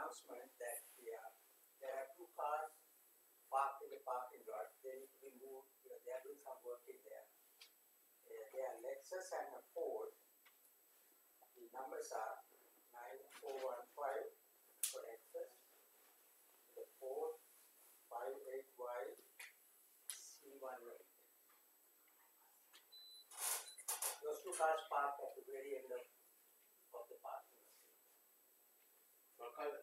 announcement that there are 2 cars parked in the parking lot. They need to be moved. They are doing some work in there. They are Lexus and a Ford. The numbers are 9415 for Lexus, the Ford 58Y C18. Those 2 cars parked at the very end of the parking lot. What color?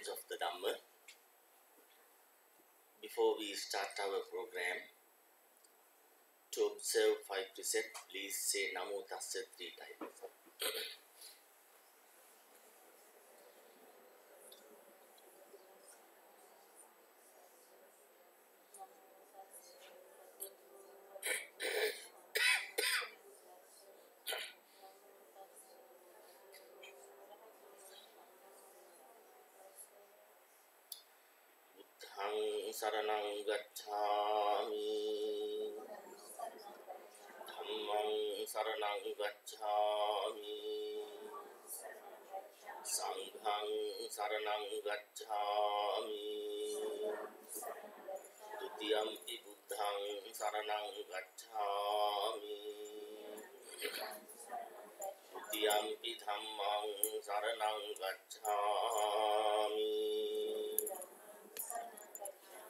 friends of the Dhamma, before we start our program, to observe 5 precepts, please say Namo Tassa 3 times. Buddhang saranang gacchami, Dhammang saranang gacchami, Sanghang saranang gacchami, Dutiyampi Buddhang saranang gacchami, Dutiyampi Dhammang saranang gacchami,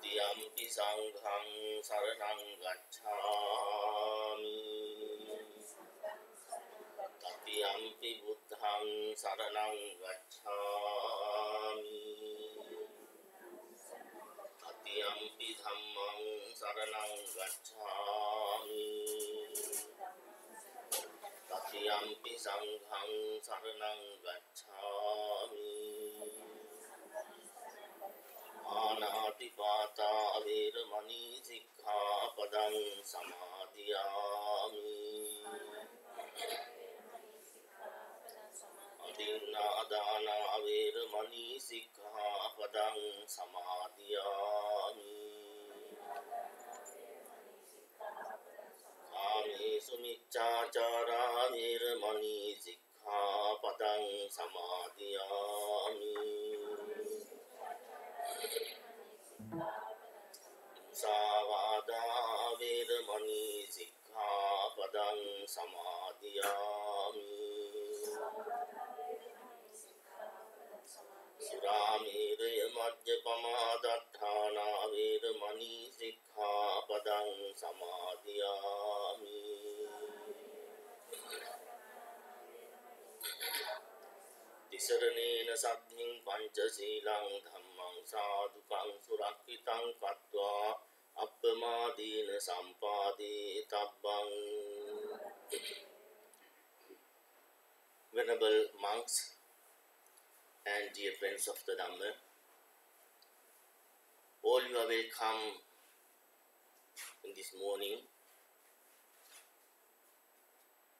Dutiyampi Sanghang saranang gacchami, Tatiyampi Buddhang saranang gacchami, Tatiyampi Dhammang saranang gacchami, Tatiyampi Sanghang saranang gacchami. Anatipata veramani sikkhapadang samadhiyami. Adinadana veramani sikkhapadang samadhiyami. Kamesu miccacara veramani sikkhapadang samadhiyami. Savada veramani sikkhapadang samadhiyami. Suramere majjapama datthana veramani sikkhapadang samadhiyami. Tisaranena saddhing panchasilang dhammang sadhukang surakkitang kattva appamadina sampadi tabbang. Venerable monks and dear friends of the Dhamma, all you are welcome in this morning.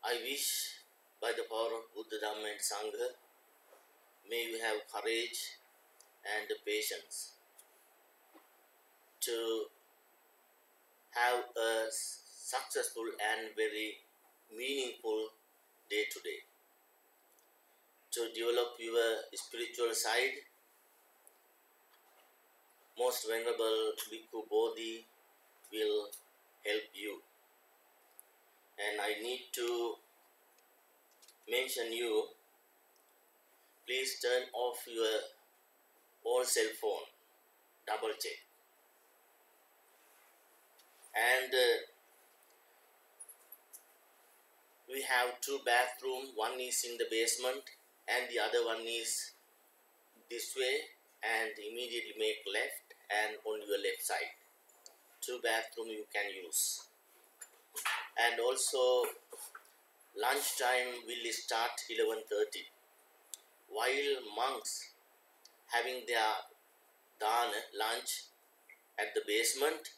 I wish by the power of Buddha, Dhamma and Sangha, may you have courage and patience to have a successful and very meaningful day today. To develop your spiritual side, Most Venerable Bhikkhu Bodhi will help you. And I need to mention you, please turn off your own cell phone, double check. And we have 2 bathrooms, one is in the basement and the other one is this way, and immediately make left and on your left side. 2 bathrooms you can use. And also lunchtime will start 11:30. While monks having their dana lunch at the basement,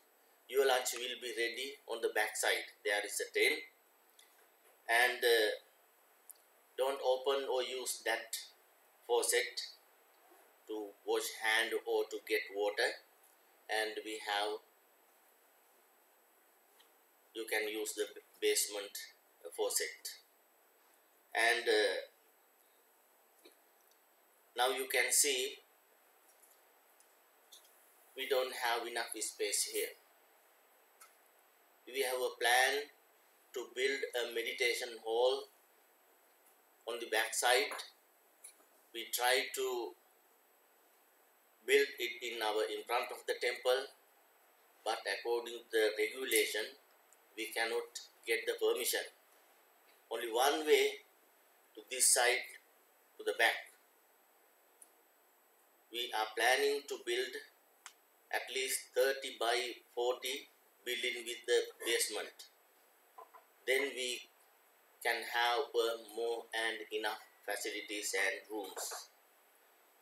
your lunch will be ready on the back side. There is a tent, and don't open or use that faucet to wash hand or to get water. And we have, you can use the basement faucet. And now you can see we don't have enough space here. We have a plan to build a meditation hall on the back side. We try to build it in front of the temple, but according to the regulation, we cannot get the permission. Only one way to this side, to the back. we are planning to build at least 30 by 40 building with the basement. Then we can have more and enough facilities and rooms.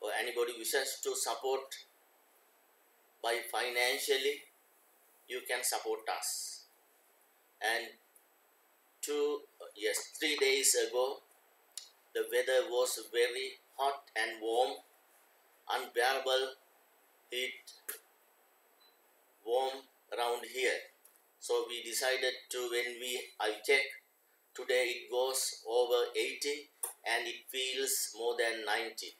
Or anybody wishes to support by financially, you can support us. And 3 days ago, the weather was very hot and warm, unbearable heat, warm around here. So we decided to, I check, today it goes over 80 and it feels more than 90.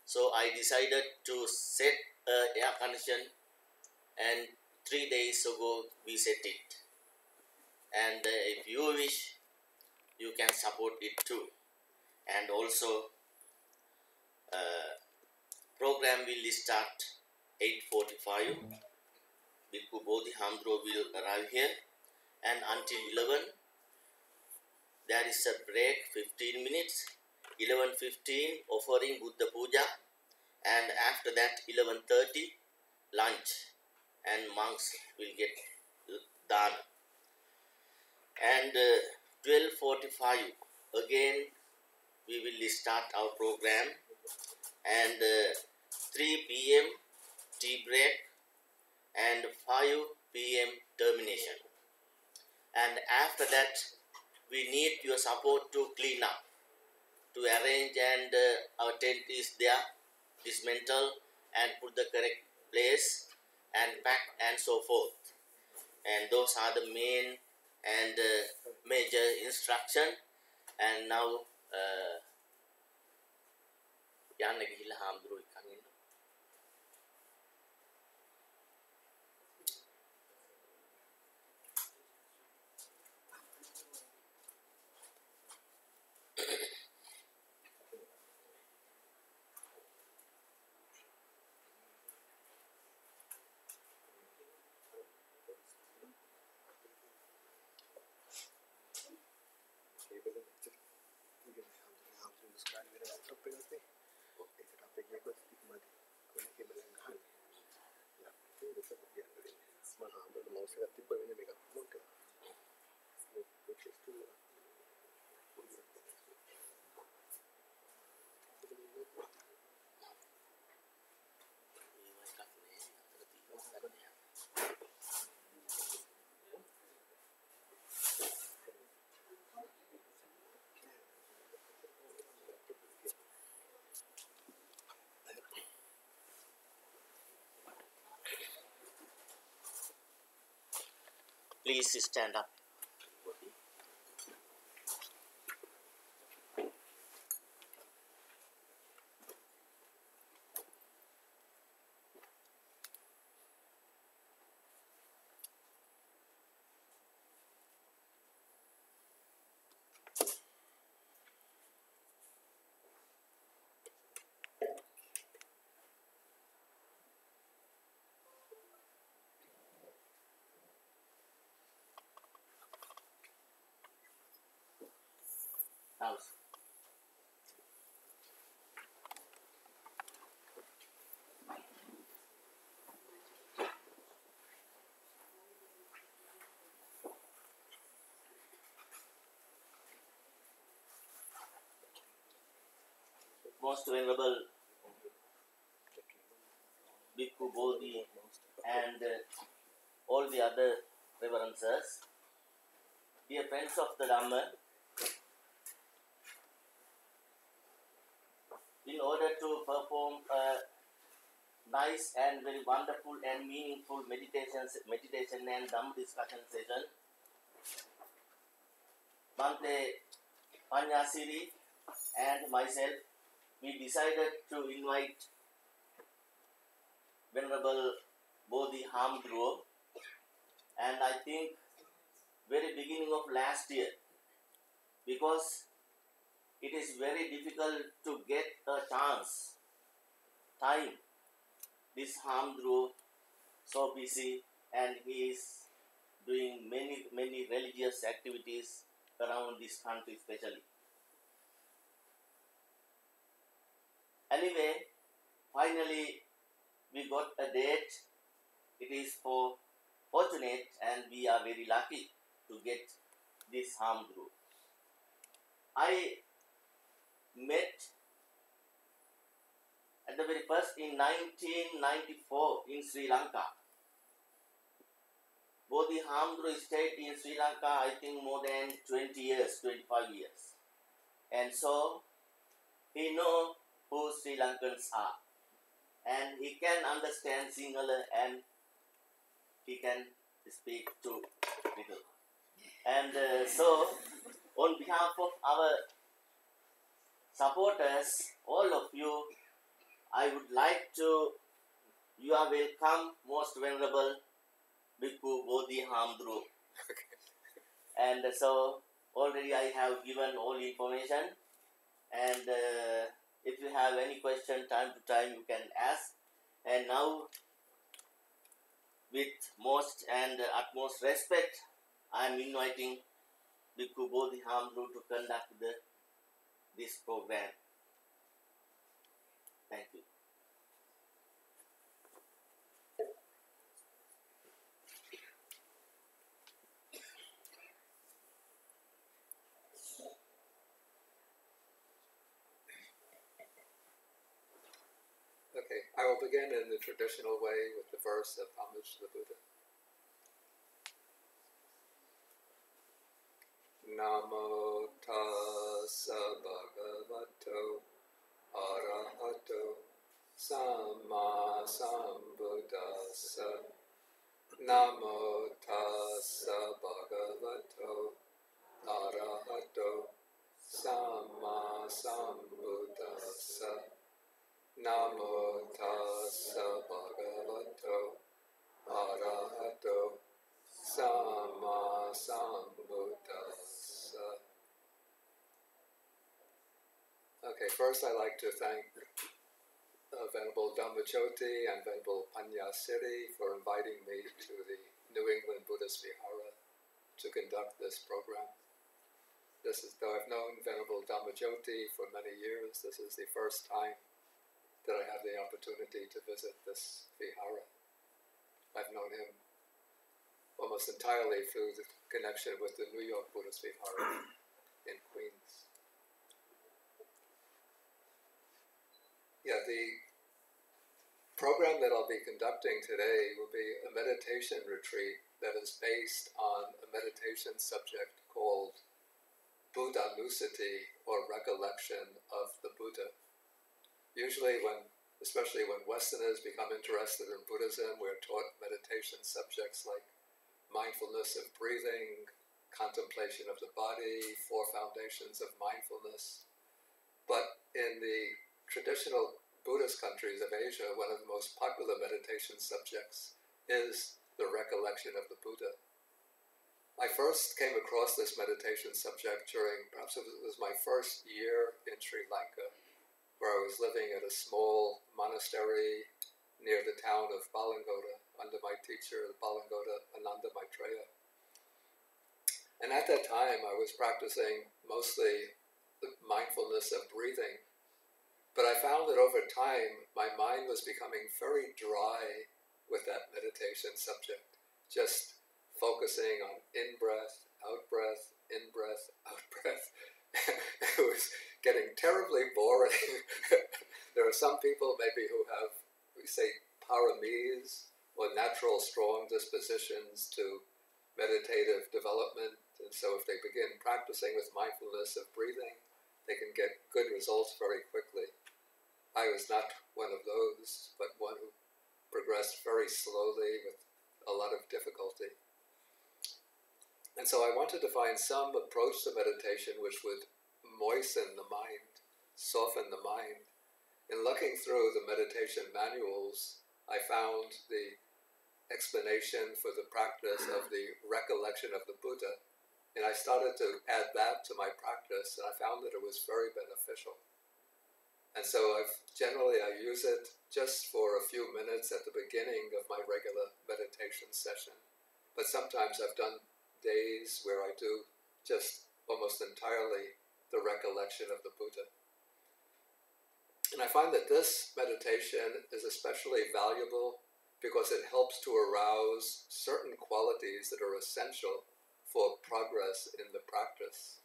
So I decided to set air condition, and 3 days ago we set it. And if you wish, you can support it too. And also, program will start 8:45. Bhikkhu Bodhi will arrive here, and until 11, there is a break, 15 minutes. 11:15 offering Buddha Puja, and after that 11:30 lunch, and monks will get dana. And 12:45 again we will start our program, and 3 p.m. tea break, and 5 p.m. termination. And after that, we need your support to clean up, to arrange, and our tent is there, dismantle and put the correct place and pack and so forth. And those are the main and major instruction. And now please stand up. House. Most Venerable Bhikkhu Bodhi and all the other reverences, dear friends of the Dhamma, in order to perform a nice and very wonderful and meaningful meditation and Dhamma discussion session, Bhante Panyasiri and myself, we decided to invite Venerable Bodhi Hamdruo, and I think very beginning of last year, because it is very difficult to get a time. This Hamdruo so busy, and he is doing many religious activities around this country especially. Anyway, finally we got a date. It is fortunate, and we are very lucky to get this harm group. I met at the very first in 1994 in Sri Lanka. Bodhi Hamdru stayed in Sri Lanka, I think, more than 20 years, 25 years. And so he knows who Sri Lankans are. And he can understand Sinhala, and he can speak too little. And so, on behalf of our supporters, all of you, I would like to, you are welcome, most venerable Bhikkhu Bodhi Hamdru. And so, already I have given all information, and if you have any question time to time, you can ask. And now, with most and utmost respect, I am inviting Bhikkhu Bodhi Hamdru to conduct this program. Thank you. Okay, I will begin in the traditional way with the verse of homage to the Buddha. Namo tassa bhagavato arahato samma sambuddhassa. Namo tassa bhagavato arahato samma sambuddhassa. Namo tassa bhagavato arahato samma sambuddhassa. Okay, first I'd like to thank Venerable Dhammajyoti and Venerable Panyasiri for inviting me to the New England Buddhist Vihara to conduct this program. This is, though I've known Venerable Dhammajyoti for many years, this is the first time that I have the opportunity to visit this Vihara. I've known him almost entirely through the connection with the New York Buddhist Vihara in Queens. Yeah, the program that I'll be conducting today will be a meditation retreat that is based on a meditation subject called Buddhanussati, or recollection of the Buddha. Usually especially when Westerners become interested in Buddhism, we're taught meditation subjects like mindfulness of breathing, contemplation of the body, 4 foundations of mindfulness. But in the traditional Buddhist countries of Asia, one of the most popular meditation subjects is the recollection of the Buddha. I first came across this meditation subject during, perhaps it was my first year in Sri Lanka, where I was living at a small monastery near the town of Balangoda under my teacher, Balangoda Ananda Maitreya. And at that time, I was practicing mostly the mindfulness of breathing. But I found that over time, my mind was becoming very dry with that meditation subject, just focusing on in-breath, out-breath, in-breath, out-breath. It was getting terribly boring. There are some people maybe who have, we say, paramis, or natural strong dispositions to meditative development. And so if they begin practicing with mindfulness of breathing, they can get good results very quickly. I was not one of those, but one who progressed very slowly with a lot of difficulty. And so I wanted to find some approach to meditation which would moisten the mind, soften the mind. In looking through the meditation manuals, I found the explanation for the practice of the recollection of the Buddha, and I started to add that to my practice, and I found that it was very beneficial. And so generally I use it just for a few minutes at the beginning of my regular meditation session. But sometimes I've done days where I do just almost entirely the recollection of the Buddha. And I find that this meditation is especially valuable because it helps to arouse certain qualities that are essential for progress in the practice.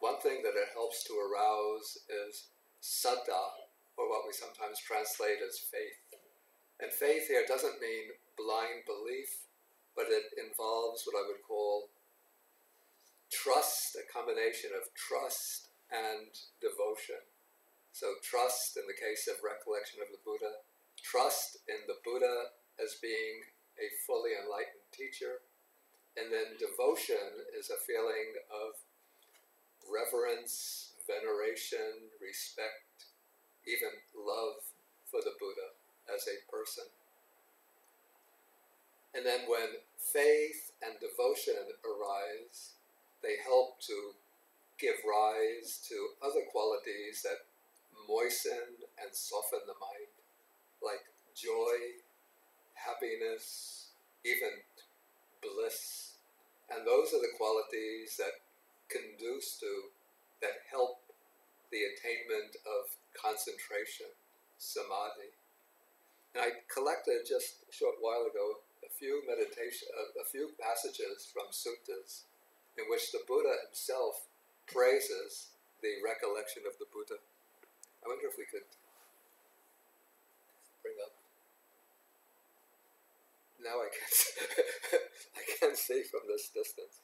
One thing that it helps to arouse is saddha, or what we sometimes translate as faith. And faith here doesn't mean blind belief, but it involves what I would call trust, a combination of trust and devotion. So trust in the case of recollection of the Buddha, trust in the Buddha as being a fully enlightened teacher, and then devotion is a feeling of reverence, veneration, respect, even love for the Buddha as a person. And then when faith and devotion arise, they help to give rise to other qualities that moisten and soften the mind, like joy, happiness, even bliss. And those are the qualities that conduce to, that help the attainment of concentration, samadhi. And I collected just a short while ago a few passages from suttas in which the Buddha himself praises the recollection of the Buddha. I wonder if we could bring up. Now I can't see from this distance.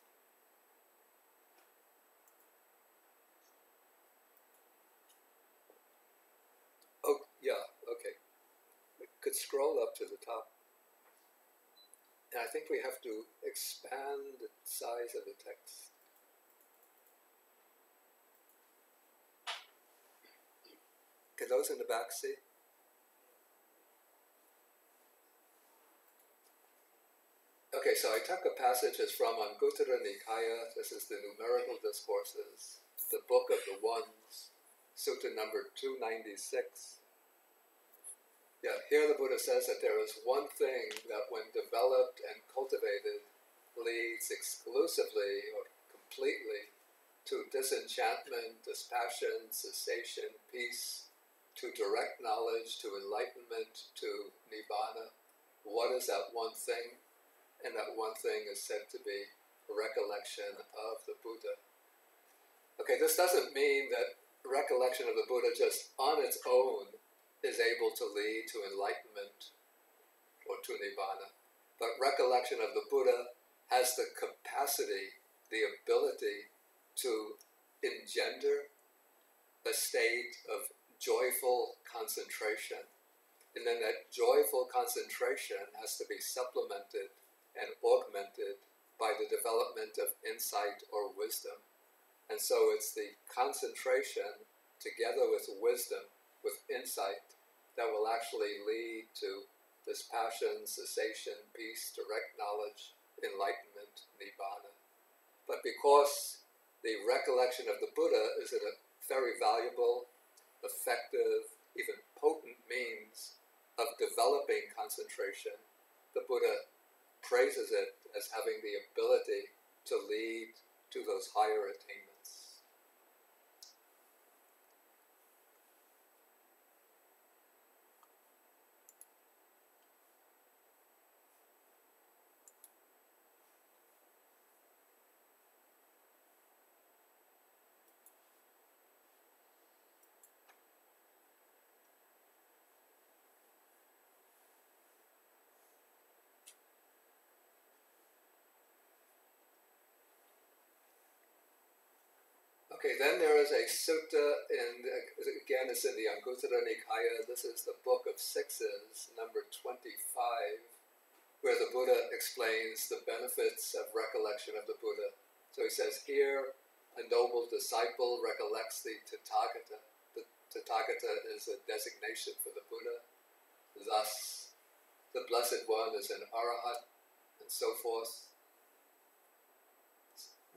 Oh, yeah, okay. We could scroll up to the top. And I think we have to expand the size of the text. Can those in the back see? Okay, so I took a passage that's from Anguttara Nikaya. This is the Numerical Discourses, the Book of the Ones, Sutta number 296. Yeah, here the Buddha says that there is one thing that when developed and cultivated leads exclusively or completely to disenchantment, dispassion, cessation, peace, to direct knowledge, to enlightenment, to nibbana. What is that one thing? And that one thing is said to be recollection of the Buddha. Okay, this doesn't mean that recollection of the Buddha just on its own is able to lead to enlightenment or to nibbana. But recollection of the Buddha has the capacity, the ability to engender a state of joyful concentration. And then that joyful concentration has to be supplemented and augmented by the development of insight or wisdom. And so it's the concentration together with wisdom, with insight, that will actually lead to dispassion, cessation, peace, direct knowledge, enlightenment, nibbana. But because the recollection of the Buddha is a very valuable, effective, even potent means of developing concentration, the Buddha praises it as having the ability to lead to those higher attainments. Okay, then there is a sutta, again it's in the Anguttara Nikaya. This is the Book of Sixes, number 25, where the Buddha explains the benefits of recollection of the Buddha. So he says, here a noble disciple recollects the Tathagata. The Tathagata is a designation for the Buddha. Thus, the Blessed One is an Arahat, and so forth.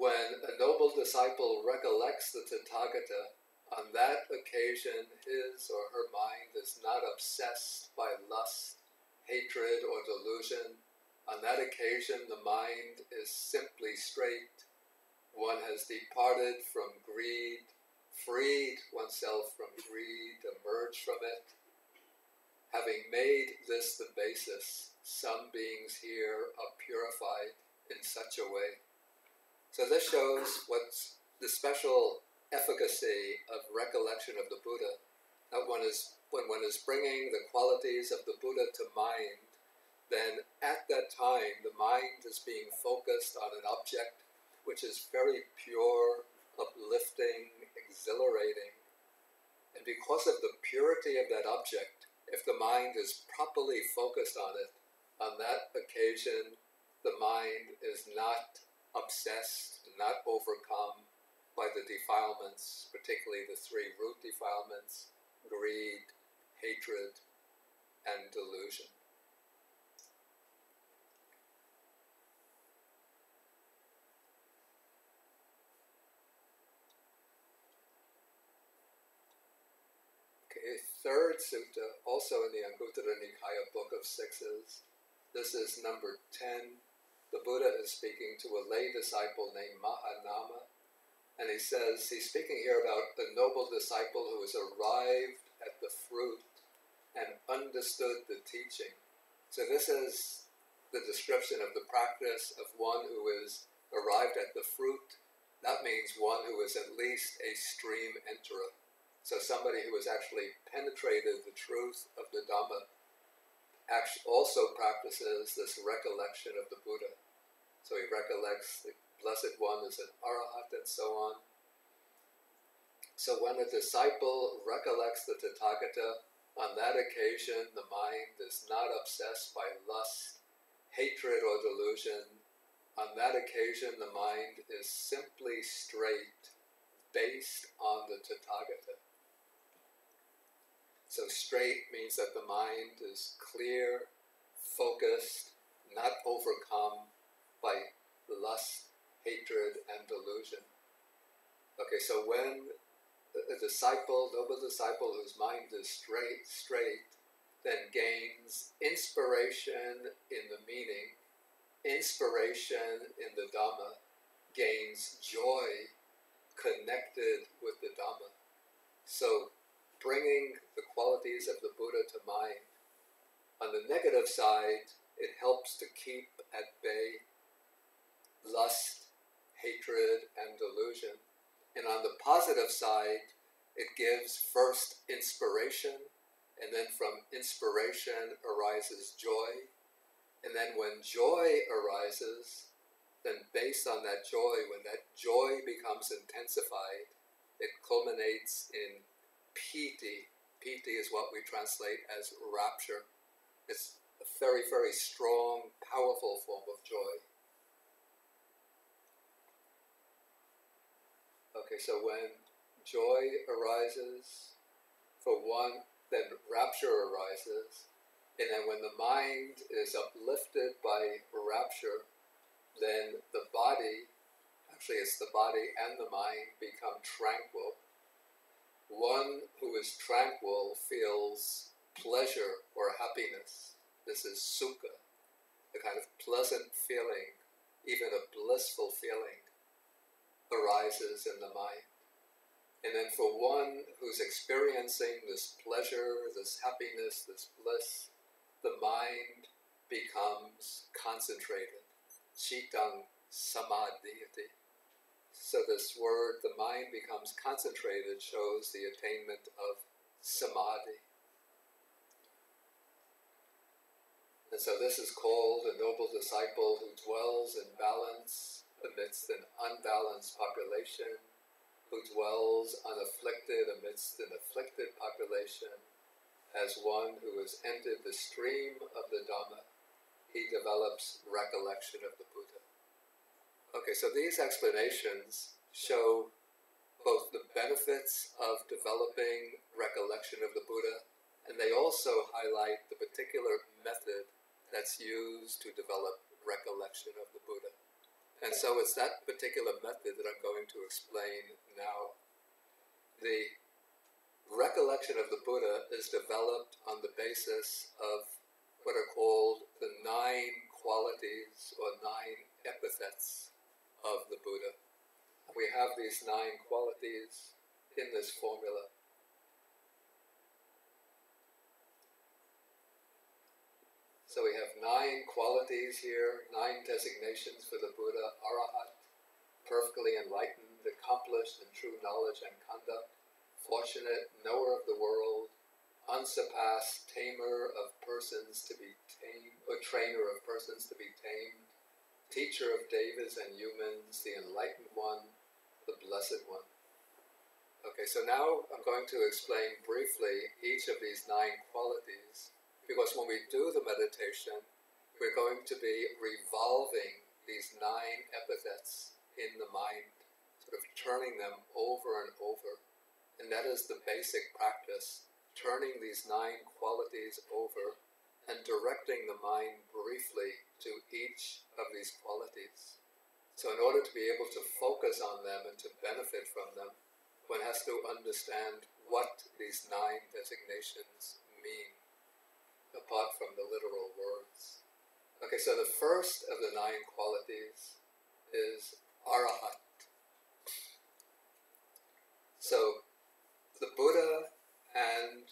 When a noble disciple recollects the Tathagata, on that occasion his or her mind is not obsessed by lust, hatred, or delusion. On that occasion the mind is simply straight. One has departed from greed, freed oneself from greed, emerged from it. Having made this the basis, some beings here are purified in such a way. So this shows what's the special efficacy of recollection of the Buddha. That when one is bringing the qualities of the Buddha to mind, then at that time the mind is being focused on an object which is very pure, uplifting, exhilarating. And because of the purity of that object, if the mind is properly focused on it, on that occasion the mind is not obsessed, not overcome by the defilements, particularly the three root defilements: greed, hatred, and delusion. Okay, third sutta, also in the Anguttara Nikaya Book of Sixes. This is number 10. The Buddha is speaking to a lay disciple named Mahanama, and he says, he's speaking here about a noble disciple who has arrived at the fruit and understood the teaching. So this is the description of the practice of one who is arrived at the fruit. That means one who is at least a stream enterer. So somebody who has actually penetrated the truth of the Dhamma also practices this recollection of the Buddha. So he recollects the Blessed One as an Arahat and so on. So when a disciple recollects the Tathagata, on that occasion the mind is not obsessed by lust, hatred, or delusion. On that occasion the mind is simply straight, based on the Tathagata. So straight means that the mind is clear, focused, not overcome by lust, hatred, and delusion. Okay, so when a disciple, noble disciple whose mind is straight, then gains inspiration in the meaning, inspiration in the Dhamma, gains joy connected with the Dhamma. So bringing the qualities of the Buddha to mind. On the negative side, it helps to keep at bay lust, hatred, and delusion. And on the positive side, it gives first inspiration, and then from inspiration arises joy. And then when joy arises, then based on that joy, when that joy becomes intensified, it culminates in piti. Piti is what we translate as rapture. It's a very, very strong, powerful form of joy. Okay, so when joy arises for one, then rapture arises. And then when the mind is uplifted by rapture, then the body, actually it's the body and the mind, become tranquil. One who is tranquil feels pleasure or happiness. This is sukha, a kind of pleasant feeling, even a blissful feeling, arises in the mind. And then for one who's experiencing this pleasure, this happiness, this bliss, the mind becomes concentrated. Chittang samadhiyati. So this word, the mind becomes concentrated, shows the attainment of samadhi. And so this is called a noble disciple who dwells in balance amidst an unbalanced population, who dwells unafflicted amidst an afflicted population. As one who has entered the stream of the Dhamma, he develops recollection of the Buddha. Okay, so these explanations show both the benefits of developing recollection of the Buddha, and they also highlight the particular method that's used to develop recollection of the Buddha. And so it's that particular method that I'm going to explain now. The recollection of the Buddha is developed on the basis of what are called the 9 qualities or 9 epithets of the Buddha. We have these 9 qualities in this formula. So we have 9 qualities here, 9 designations for the Buddha: Arahat, perfectly enlightened, accomplished in true knowledge and conduct, fortunate, knower of the world, unsurpassed, tamer of persons to be tamed, or trainer of persons to be tamed, teacher of devas and humans, the enlightened one, the blessed one. Okay, so now I'm going to explain briefly each of these 9 qualities, because when we do the meditation, we're going to be revolving these 9 epithets in the mind, sort of turning them over and over. And that is the basic practice, turning these 9 qualities over and directing the mind briefly to each of these qualities. So in order to be able to focus on them and to benefit from them, one has to understand what these 9 designations mean, apart from the literal words. Okay, so the first of the 9 qualities is Arahat. So the Buddha and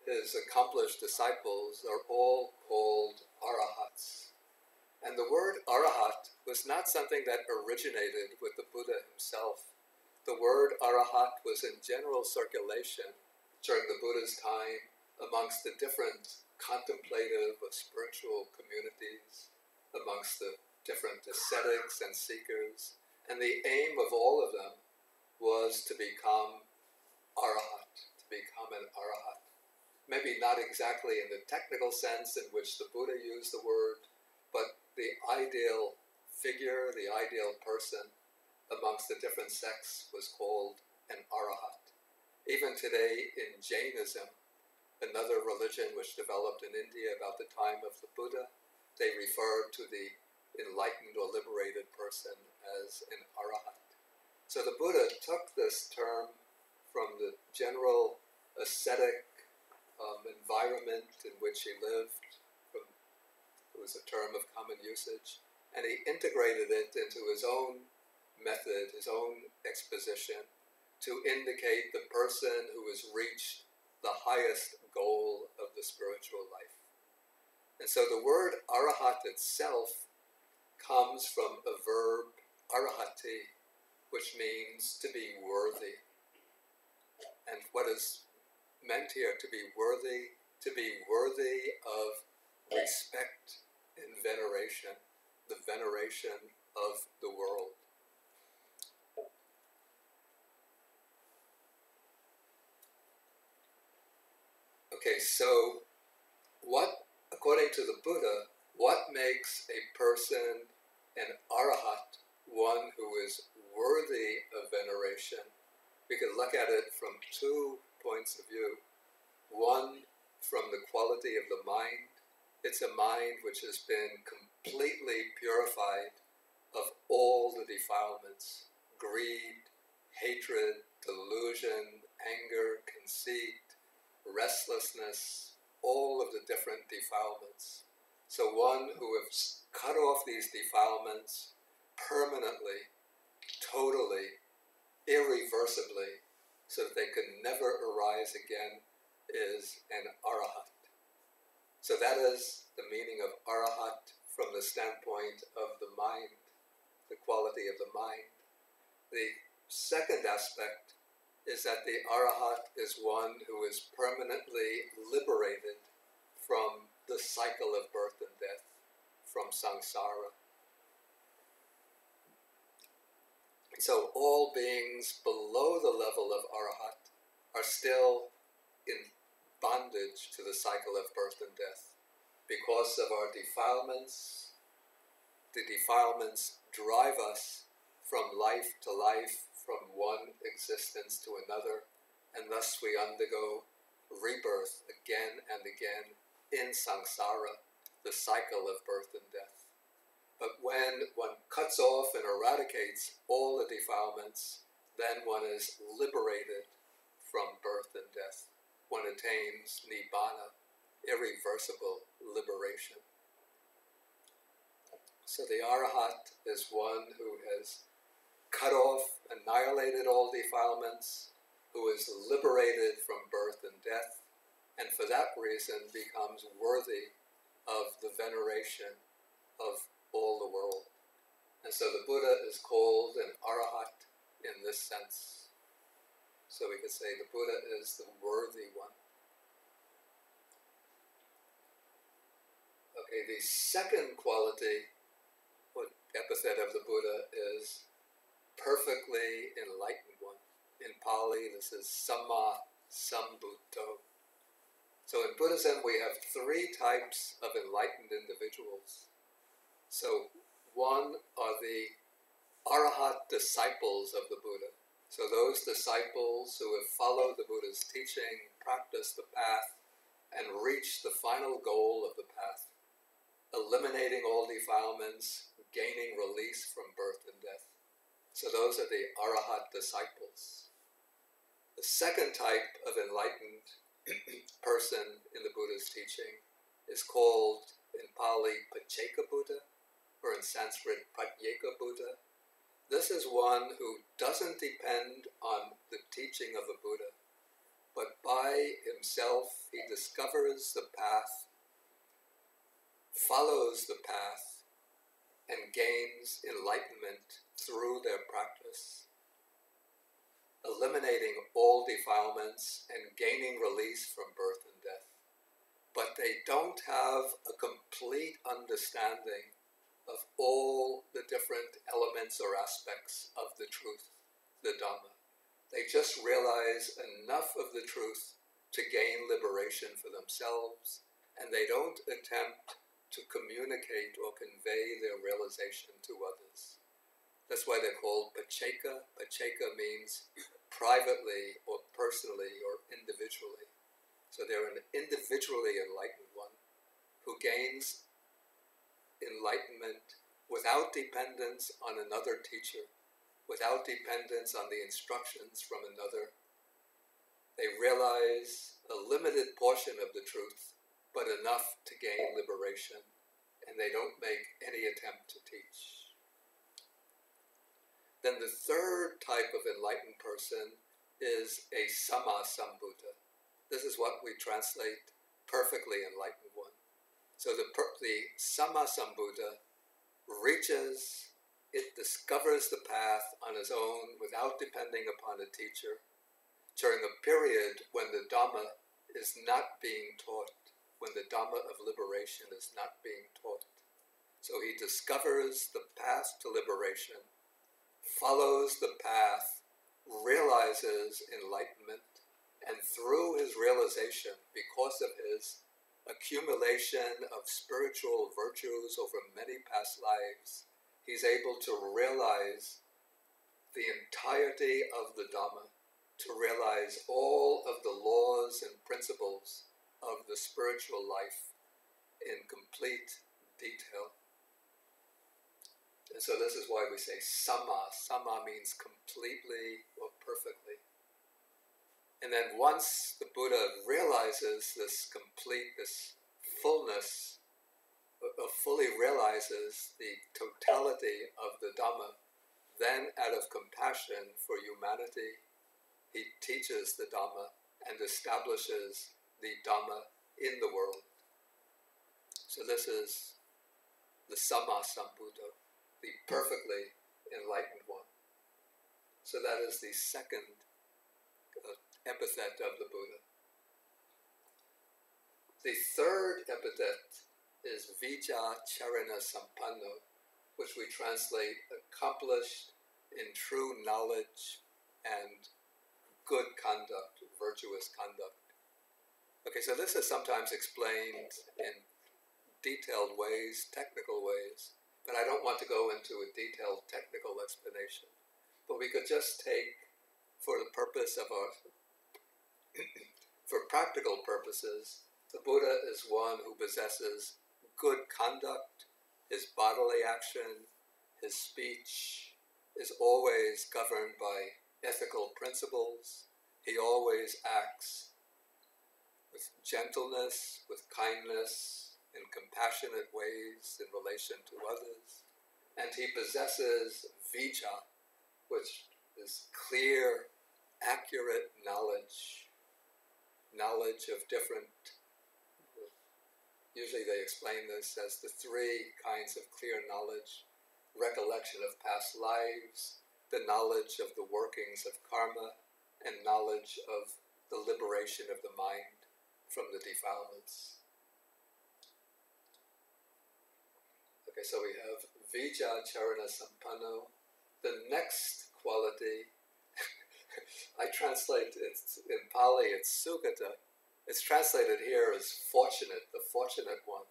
his accomplished disciples are all called Arahats. And the word Arahat was not something that originated with the Buddha himself. The word Arahat was in general circulation during the Buddha's time amongst the different contemplative or spiritual communities, amongst the different ascetics and seekers. And the aim of all of them was to become Arahat, to become an Arahat. Maybe not exactly in the technical sense in which the Buddha used the word, but the ideal figure, the ideal person amongst the different sects was called an Arahat. Even today in Jainism, another religion which developed in India about the time of the Buddha, they refer to the enlightened or liberated person as an Arahat. So the Buddha took this term from the general ascetic environment in which he lived. It was a term of common usage, and he integrated it into his own method, his own exposition, to indicate the person who has reached the highest goal of the spiritual life. And so the word Arahat itself comes from a verb, arahati, which means to be worthy. And what is meant here, to be worthy of respect and veneration, the veneration of the world. Okay, so according to the Buddha, what makes a person an Arahat, one who is worthy of veneration? We can look at it from 2 points of view. One, from the quality of the mind. It's a mind which has been completely purified of all the defilements: greed, hatred, delusion, anger, conceit, restlessness, all of the different defilements. So one who has cut off these defilements permanently, totally, irreversibly, so that they could never arise again, is an Arahat. So that is the meaning of Arahat from the standpoint of the mind, the quality of the mind. The second aspect is that the Arahat is one who is permanently liberated from the cycle of birth and death, from samsara. So all beings below the level of Arahat are still in bondage to the cycle of birth and death. Because of our defilements, the defilements drive us from life to life, from one existence to another, and thus we undergo rebirth again and again in samsara, the cycle of birth and death. But when one cuts off and eradicates all the defilements, then one is liberated from birth and death. One attains nibbana, irreversible liberation. So the Arahat is one who has cut off, annihilated all defilements, who is liberated from birth and death, and for that reason becomes worthy of the veneration of all the world. And so the Buddha is called an Arahat in this sense. So we could say the Buddha is the worthy one. Okay, the second quality, or epithet of the Buddha, is perfectly enlightened one. In Pali, this is Samma Sambuddho. So in Buddhism, we have three types of enlightened individuals. So one are the Arahat disciples of the Buddha. So those disciples who have followed the Buddha's teaching, practiced the path, and reached the final goal of the path, eliminating all defilements, gaining release from birth and death. So those are the Arahat disciples. The second type of enlightened person in the Buddha's teaching is called in Pali Pacceka Buddha, or in Sanskrit Pratyeka Buddha. This is one who doesn't depend on the teaching of the Buddha, but by himself he discovers the path, follows the path, and gains enlightenment through their practice, eliminating all defilements and gaining release from birth and death. But they don't have a complete understanding of all the different elements or aspects of the truth, the Dhamma. They just realize enough of the truth to gain liberation for themselves, and they don't attempt to communicate or convey their realization to others. That's why they're called Pacceka. Pacceka means privately or personally or individually. So they're an individually enlightened one who gains enlightenment without dependence on another teacher, without dependence on the instructions from another. They realize a limited portion of the truth, but enough to gain liberation, and they don't make any attempt to teach. Then the third type of enlightened person is a Samma Sambuddha. This is what we translate perfectly enlightened one. So the Samma Sambuddha reaches, it discovers the path on its own without depending upon a teacher during a period when the Dhamma is not being taught, when the Dhamma of liberation is not being taught. So he discovers the path to liberation, follows the path, realizes enlightenment, and through his realization, because of his accumulation of spiritual virtues over many past lives, he's able to realize the entirety of the Dhamma, to realize all of the laws and principles of the spiritual life in complete detail. And so this is why we say Samma. Samma means completely or perfectly. And then once the Buddha realizes this fullness, fully realizes the totality of the Dhamma, then out of compassion for humanity, he teaches the Dhamma and establishes the Dhamma in the world. So this is the Samma Sambuddha, the perfectly enlightened one. So that is the second epithet of the Buddha. The third epithet is Vijacharana Sampanno, which we translate accomplished in true knowledge and good conduct, virtuous conduct. Okay, so this is sometimes explained in detailed ways, technical ways, but I don't want to go into a detailed technical explanation. But we could just take, for the purpose of for practical purposes, the Buddha is one who possesses good conduct. His bodily action, his speech is always governed by ethical principles. He always acts with gentleness, with kindness, in compassionate ways in relation to others. And he possesses vijja, which is clear accurate knowledge of different, usually they explain this as the three kinds of clear knowledge: recollection of past lives, the knowledge of the workings of karma, and knowledge of the liberation of the mind from the defilements. Okay, so we have Vijja Charana Sampanno. The next quality, I translate it in Pali, it's Sugata. It's translated here as fortunate, the fortunate one.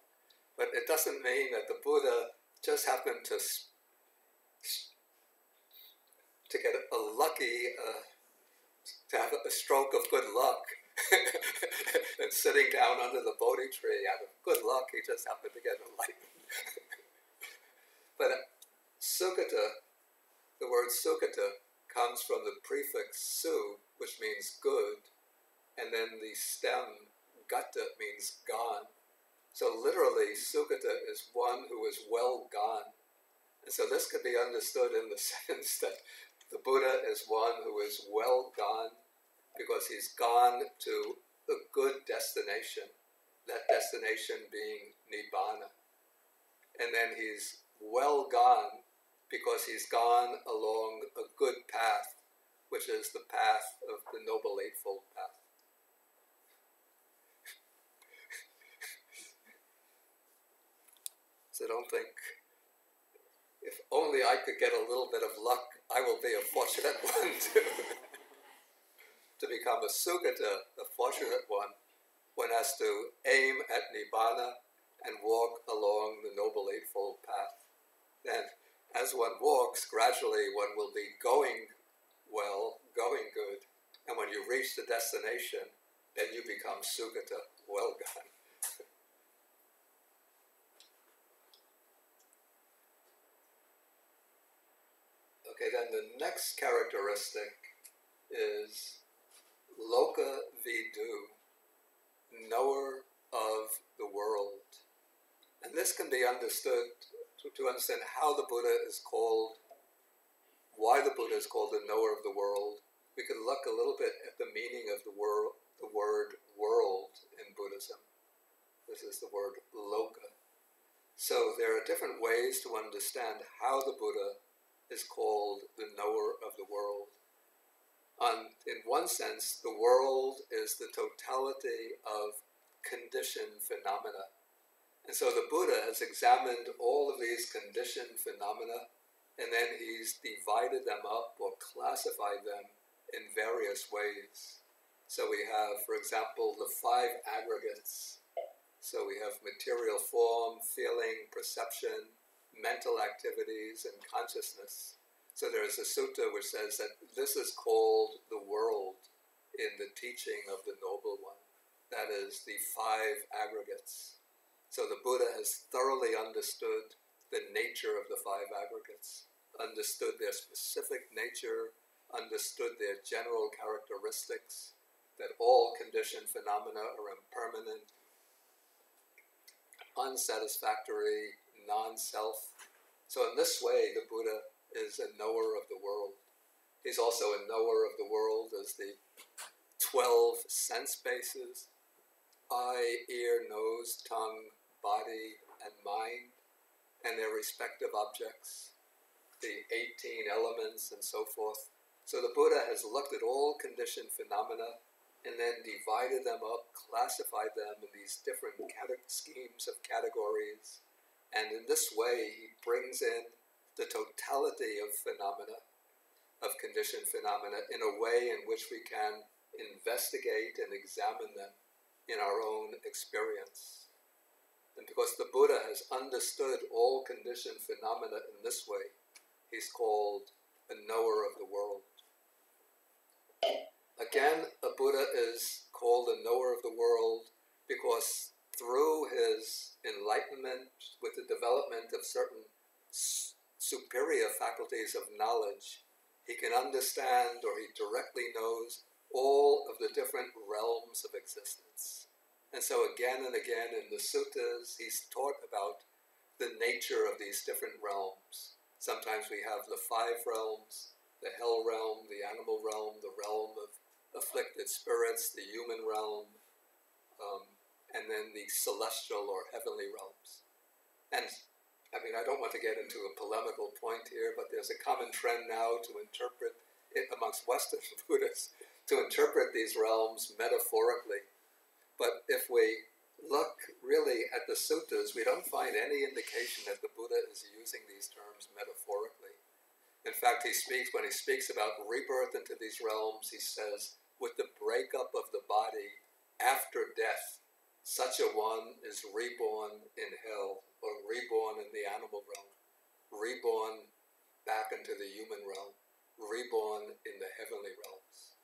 But it doesn't mean that the Buddha just happened to get a lucky, to have a stroke of good luck and sitting down under the Bodhi tree out of good luck, he just happened to get enlightened. But Sugata, the word Sugata comes from the prefix su, which means good, and then the stem gata means gone. So literally, Sugata is one who is well gone. And so this could be understood in the sense that the Buddha is one who is well gone because he's gone to a good destination, that destination being Nibbana. And then he's well gone because he's gone along a good path, which is the path of the Noble Eightfold Path. So don't think, if only I could get a little bit of luck, I will be a fortunate one to become a Sugata, the fortunate one has to aim at Nibbana and walk along the Noble Eightfold Path. Then, as one walks, gradually one will be going well, going good, and when you reach the destination, then you become Sugata, well gone. Okay, then the next characteristic is Loka Vidu, knower of the world. And this can be understood to understand how the Buddha is called, why the Buddha is called the knower of the world. We could look a little bit at the meaning of the word world in Buddhism. This is the word loka. So there are different ways to understand how the Buddha is called the knower of the world. In one sense, the world is the totality of conditioned phenomena. And so the Buddha has examined all of these conditioned phenomena, and then he's divided them up or classified them in various ways. So we have, for example, the 5 aggregates. So we have material form, feeling, perception, mental activities, and consciousness. So there is a sutta which says that this is called the world in the teaching of the Noble One. That is the 5 aggregates. So the Buddha has thoroughly understood the nature of the 5 aggregates, understood their specific nature, understood their general characteristics, that all conditioned phenomena are impermanent, unsatisfactory, non-self. So in this way, the Buddha is a knower of the world. He's also a knower of the world as the 12 sense bases: eye, ear, nose, tongue, body, and mind, and their respective objects, the 18 elements, and so forth. So the Buddha has looked at all conditioned phenomena and then divided them up, classified them in these different schemes of categories. And in this way, he brings in the totality of phenomena, of conditioned phenomena, in a way in which we can investigate and examine them in our own experience. And because the Buddha has understood all conditioned phenomena in this way, he's called a knower of the world. Again, a Buddha is called a knower of the world because through his enlightenment, with the development of certain superior faculties of knowledge, he can understand, or he directly knows, all of the different realms of existence. And so again and again in the suttas, he's taught about the nature of these different realms. Sometimes we have the 5 realms, the hell realm, the animal realm, the realm of afflicted spirits, the human realm, and then the celestial or heavenly realms. And I mean, I don't want to get into a polemical point here, but there's a common trend now to interpret it amongst Western Buddhists, to interpret these realms metaphorically. But if we look really at the suttas, we don't find any indication that the Buddha is using these terms metaphorically. In fact, when he speaks about rebirth into these realms, he says, with the breakup of the body after death, such a one is reborn in hell, or reborn in the animal realm, reborn back into the human realm, reborn in the heavenly realms.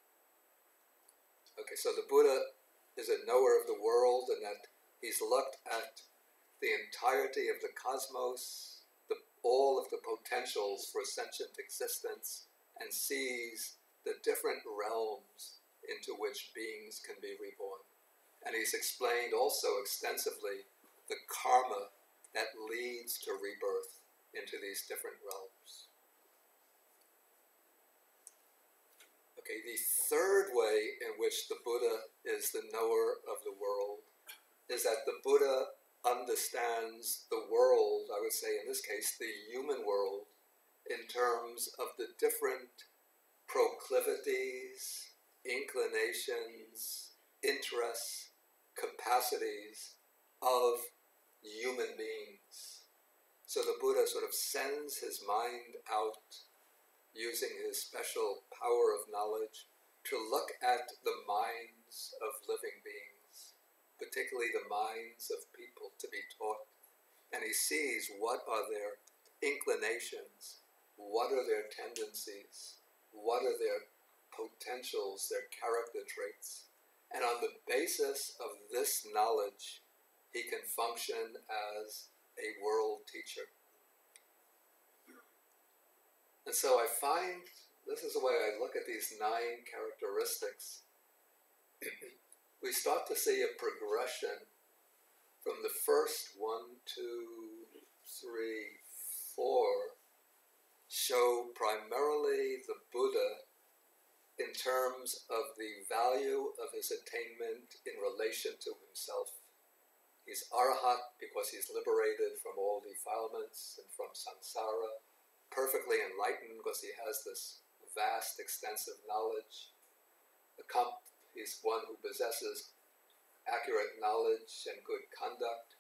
Okay, so the Buddha is a knower of the world, and that he's looked at the entirety of the cosmos, all of the potentials for sentient existence, and sees the different realms into which beings can be reborn. And he's explained also extensively the karma that leads to rebirth into these different realms. Okay, the third way in which the Buddha is the knower of the world is that the Buddha understands the world, I would say in this case the human world, in terms of the different proclivities, inclinations, interests, capacities of human beings. So the Buddha sort of sends his mind out using his special power of knowledge to look at the minds of living beings, particularly the minds of people to be taught. And he sees what are their inclinations, what are their tendencies, what are their potentials, their character traits. And on the basis of this knowledge, he can function as a world teacher. And so I find, this is the way I look at these 9 characteristics. We start to see a progression from the first 1, 2, 3, 4, show primarily the Buddha in terms of the value of his attainment in relation to himself. He's Arahat because he's liberated from all defilements and from samsara, perfectly enlightened because he has this vast, extensive knowledge. He's one who possesses accurate knowledge and good conduct.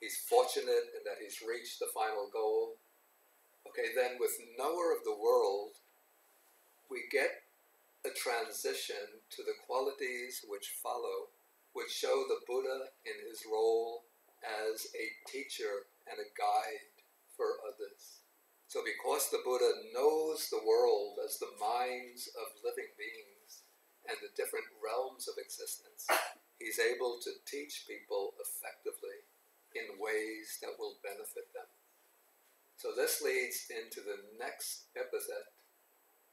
He's fortunate in that he's reached the final goal. Okay, then with knower of the world, we get a transition to the qualities which follow, which show the Buddha in his role as a teacher and a guide for others. So because the Buddha knows the world as the minds of living beings and the different realms of existence, he's able to teach people effectively in ways that will benefit them. So this leads into the next epithet,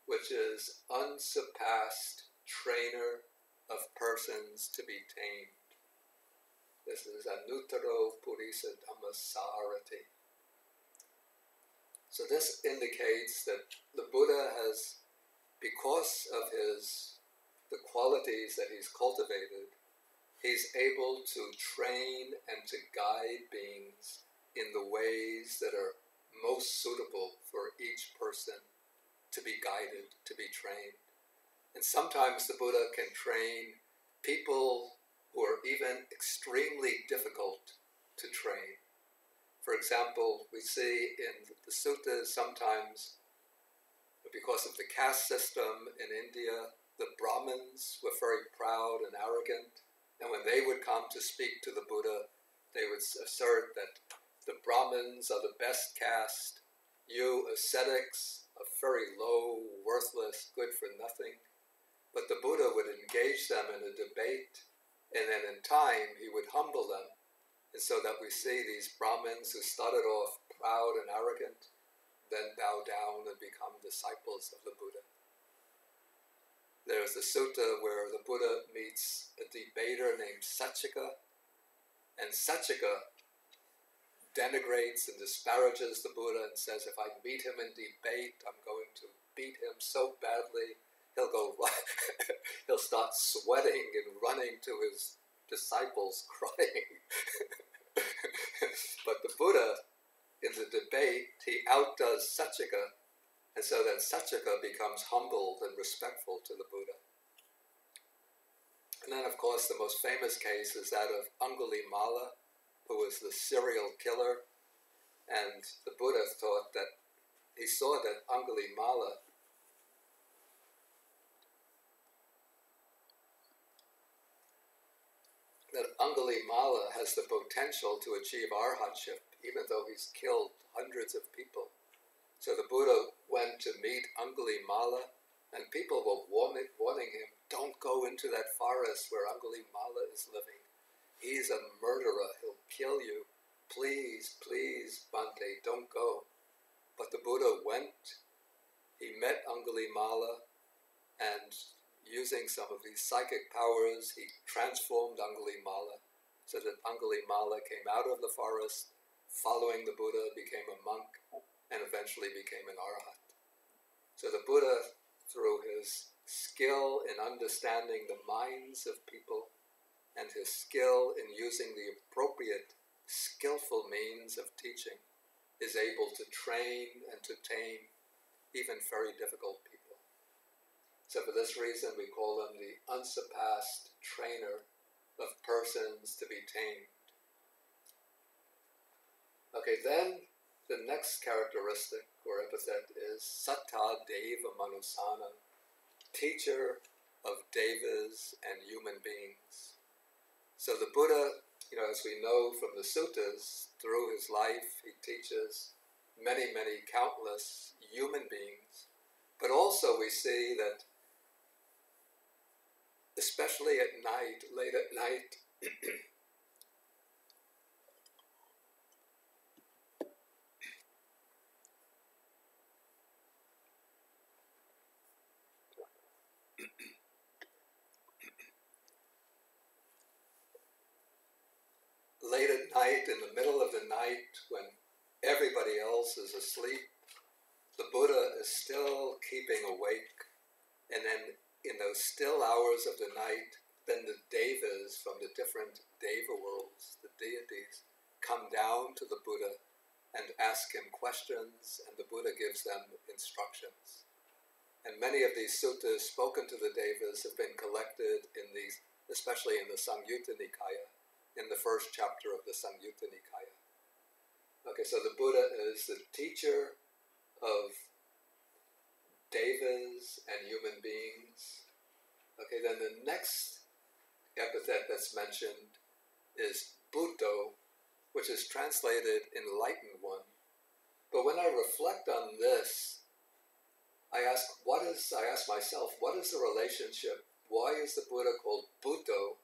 which is unsurpassed trainer of persons to be tamed. This is Anuttaro Purisa Dhammasarati. So this indicates that the Buddha has, because of the qualities that he's cultivated, he's able to train and to guide beings in the ways that are most suitable for each person to be guided, to be trained. And sometimes the Buddha can train people who are even extremely difficult to train. For example, we see in the suttas sometimes, because of the caste system in India, the Brahmins were very proud and arrogant, and when they would come to speak to the Buddha, they would assert that the Brahmins are the best caste, you ascetics are very low, worthless, good for nothing. But the Buddha would engage them in a debate, and then in time he would humble them. And so that we see these Brahmins who started off proud and arrogant, then bow down and become disciples of the Buddha. There's the sutta where the Buddha meets a debater named Saccika, and Saccika denigrates and disparages the Buddha and says, if I meet him in debate, I'm going to beat him so badly, he'll start sweating and running to his disciples crying. But the Buddha, in the debate, he outdoes Satyaka, and so then Satyaka becomes humbled and respectful to the Buddha. And then, of course, the most famous case is that of Angulimala, who was the serial killer, and the Buddha thought that he saw that Angulimala has the potential to achieve arhatship, even though he's killed hundreds of people. So the Buddha went to meet Angulimala, and people were warning him, don't go into that forest where Angulimala is living. He's a murderer, he'll kill you. Please, please, Bhante, don't go. But the Buddha went, he met Angulimala, and using some of these psychic powers, he transformed Angulimala so that Angulimala came out of the forest, following the Buddha, became a monk, and eventually became an arhat. So the Buddha, through his skill in understanding the minds of people and his skill in using the appropriate, skillful means of teaching, is able to train and to tame even very difficult people. So for this reason, we call him the unsurpassed trainer of persons to be tamed. Okay, then the next characteristic or epithet is Satta Deva Manusana, teacher of devas and human beings. So the Buddha, as we know from the suttas, through his life, he teaches many, many countless human beings. But also we see that, especially at night, late at night, in the middle of the night, when everybody else is asleep, the Buddha is still keeping awake. And then in those still hours of the night, then the devas from the different deva worlds, the deities, come down to the Buddha and ask him questions, and the Buddha gives them instructions. And many of these suttas spoken to the devas have been collected in these, especially in the Samyutta Nikaya, in the first chapter of the Samyutta Nikaya. Okay, so the Buddha is the teacher of devas and human beings. Okay, then the next epithet that's mentioned is Buddho, which is translated enlightened one. But when I reflect on this, I ask myself, what is the relationship? Why is the Buddha called Buddho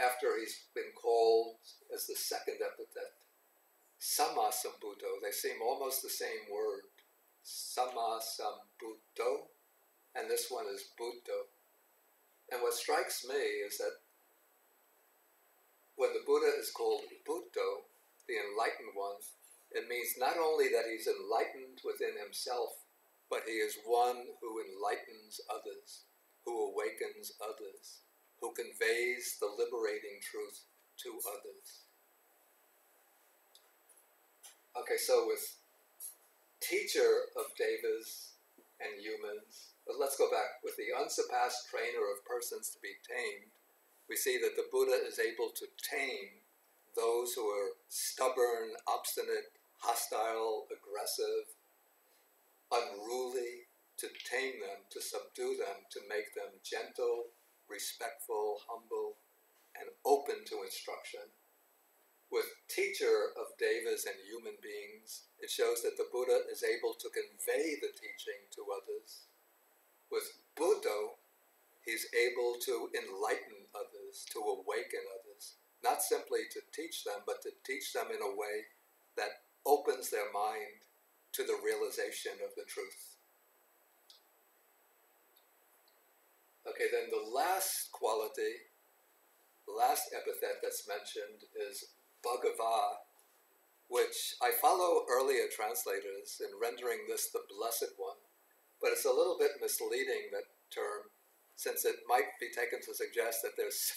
after he's been called as the second epithet, Sammasambuddho? They seem almost the same word. Sammasambuddho, and this one is Buddho. And what strikes me is that when the Buddha is called Buddho, the enlightened one, it means not only that he's enlightened within himself, but he is one who enlightens others, who awakens others, who conveys the liberating truth to others. Okay, so with teacher of devas and humans, but let's go back. With the unsurpassed trainer of persons to be tamed, we see that the Buddha is able to tame those who are stubborn, obstinate, hostile, aggressive, unruly, to tame them, to subdue them, to make them gentle, respectful, humble, and open to instruction. With teacher of devas and human beings, it shows that the Buddha is able to convey the teaching to others. With Buddho, he's able to enlighten others, to awaken others, not simply to teach them, but to teach them in a way that opens their mind to the realization of the truth. Okay, then the last quality, the last epithet that's mentioned is Bhagava, which I follow earlier translators in rendering this the Blessed One. but it's a little bit misleading, that term, since it might be taken to suggest that there's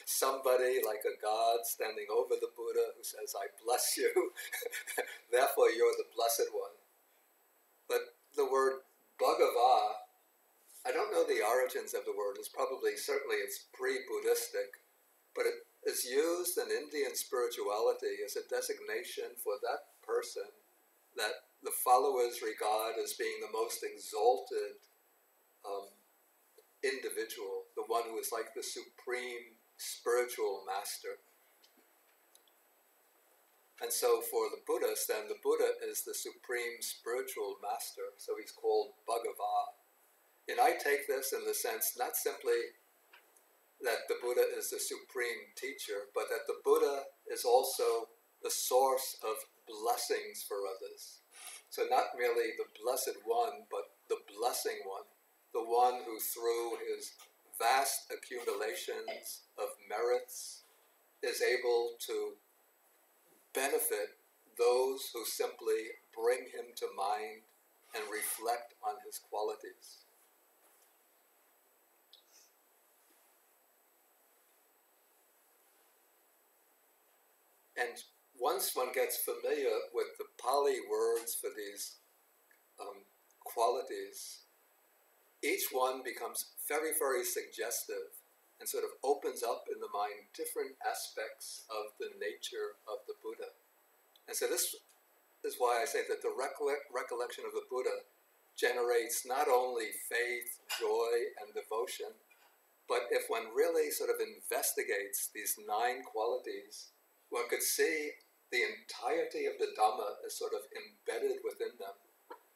somebody like a god standing over the Buddha who says, I bless you, therefore you're the blessed one. But the word Bhagava, I don't know the origins of the word. Certainly it's pre-Buddhistic, but it is used in Indian spirituality as a designation for that person that the followers regard as being the most exalted individual, the one who is like the supreme spiritual master. And so for the Buddhist, then the Buddha is the supreme spiritual master, so he's called Bhagava. And I take this in the sense not simply that the Buddha is the supreme teacher, but that the Buddha is also the source of blessings for others. So not merely the blessed one, but the blessing one, the one who through his vast accumulations of merits is able to benefit those who simply bring him to mind and reflect on his qualities. And once one gets familiar with the Pali words for these qualities, each one becomes very, very suggestive and sort of opens up in the mind different aspects of the nature of the Buddha. And so this is why I say that the recollection of the Buddha generates not only faith, joy, and devotion, but if one really sort of investigates these 9 qualities, one could see the entirety of the Dhamma is sort of embedded within them.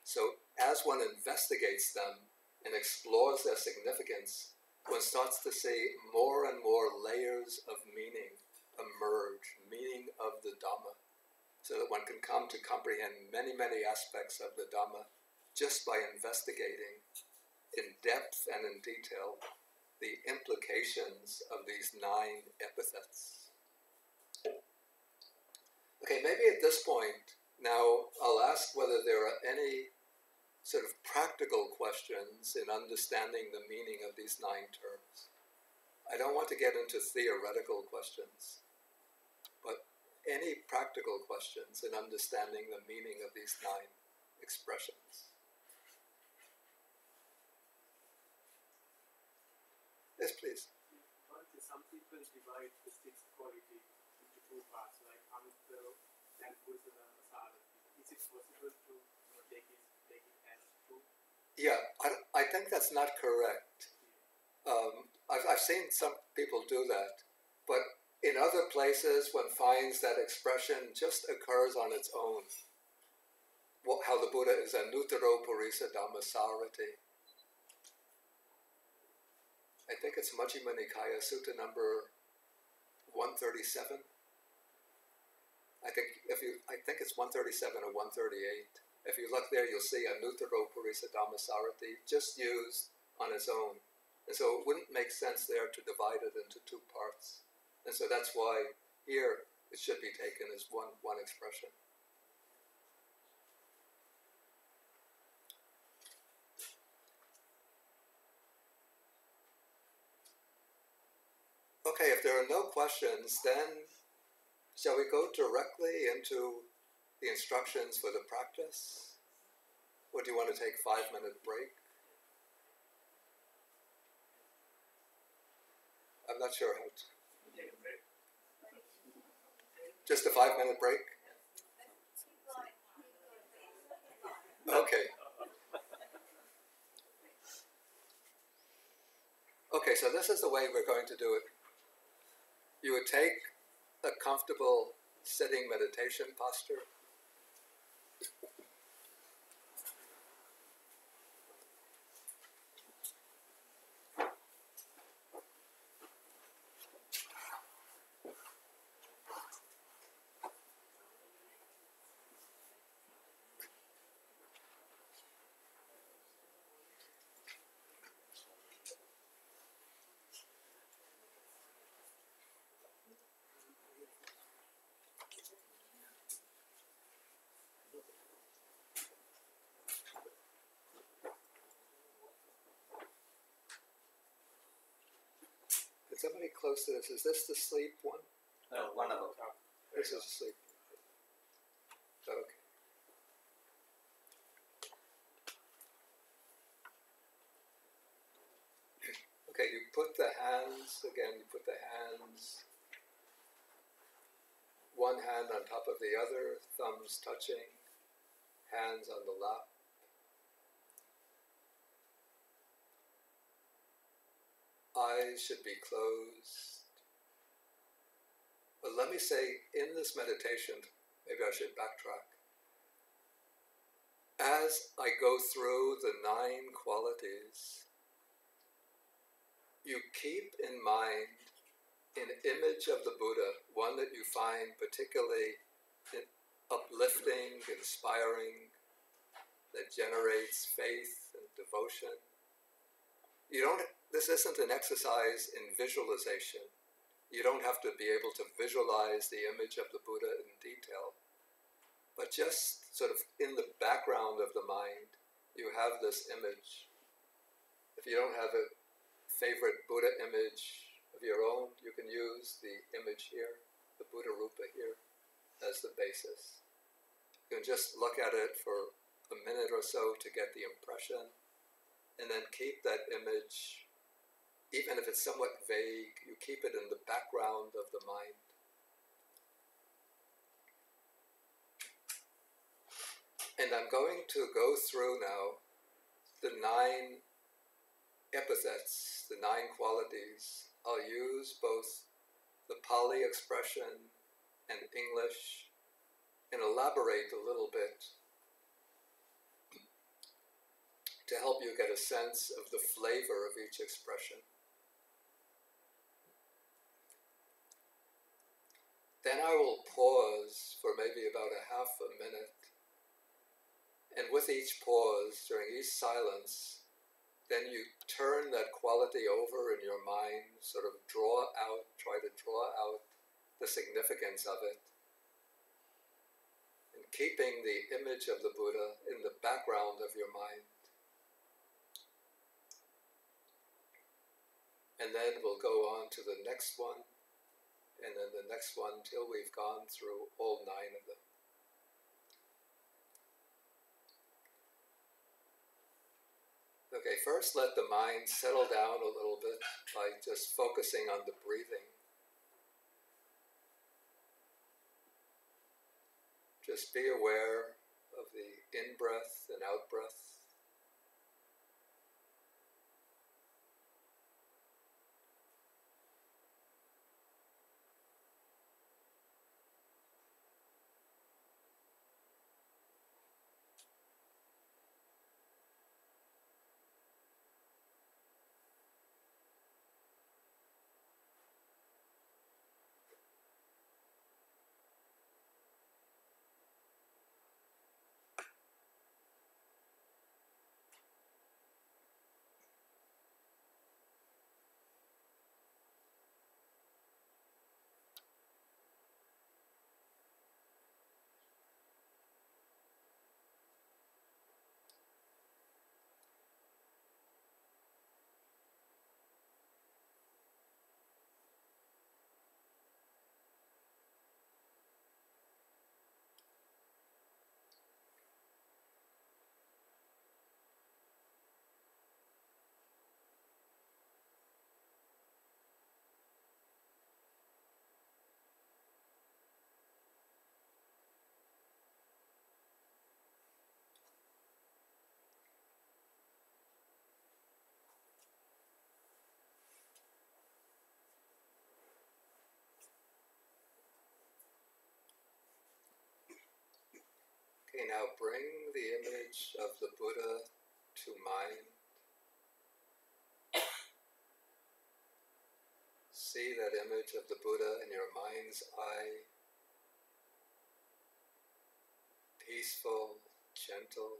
So as one investigates them and explores their significance, one starts to see more and more layers of meaning emerge, meaning of the Dhamma, so that one can come to comprehend many, many aspects of the Dhamma just by investigating in depth and in detail the implications of these 9 epithets. Okay, maybe at this point, now I'll ask whether there are any sort of practical questions in understanding the meaning of these 9 terms. I don't want to get into theoretical questions, but any practical questions in understanding the meaning of these 9 expressions. Yes, please. Some people divide the 6th quality into 2 parts, like Anuttara and Buddhist. Is it possible to take it as 2? Yeah, I think that's not correct. I've seen some people do that, but in other places one finds that expression just occurs on its own. How the Buddha is Anuttaro Purisa Dhammasarati. I think it's Majjhima Nikaya Sutta number 137. I think it's 137 or 138. If you look there, you'll see Anuttaro Purisa Dhammasarati just used on its own. And so it wouldn't make sense there to divide it into 2 parts. And so that's why here it should be taken as one expression. Okay, if there are no questions, then shall we go directly into the instructions for the practice? Or do you want to take a 5-minute break? I'm not sure how to. Just a 5-minute break? Okay. Okay, so this is the way we're going to do it. You would take a comfortable sitting meditation posture. somebody close to this. Is this the sleep one? No, one above. This is sleep. Okay. Okay, you put the hands, again, you put the hands, one hand on top of the other, thumbs touching, hands on the lap. Eyes should be closed. But let me say, in this meditation, maybe I should backtrack. As I go through the 9 qualities, you keep in mind an image of the Buddha, one that you find particularly uplifting, inspiring, that generates faith and devotion. This isn't an exercise in visualization. You don't have to be able to visualize the image of the Buddha in detail. But just sort of in the background of the mind, you have this image. If you don't have a favorite Buddha image of your own, you can use the image here, the Buddha Rupa here, as the basis. You can just look at it for a minute or so to get the impression, and then keep that image, even if it's somewhat vague, you keep it in the background of the mind. And I'm going to go through now the 9 epithets, the 9 qualities. I'll use both the Pali expression and English and elaborate a little bit to help you get a sense of the flavor of each expression. Then I will pause for maybe about a half a minute. And with each pause, during each silence, then you turn that quality over in your mind, sort of try to draw out the significance of it, and keeping the image of the Buddha in the background of your mind. And then we'll go on to the next one, and then the next one till we've gone through all 9 of them. Okay, first let the mind settle down a little bit by just focusing on the breathing. Just be aware of the in-breath and out-breath. Okay, now bring the image of the Buddha to mind. See that image of the Buddha in your mind's eye. Peaceful, gentle.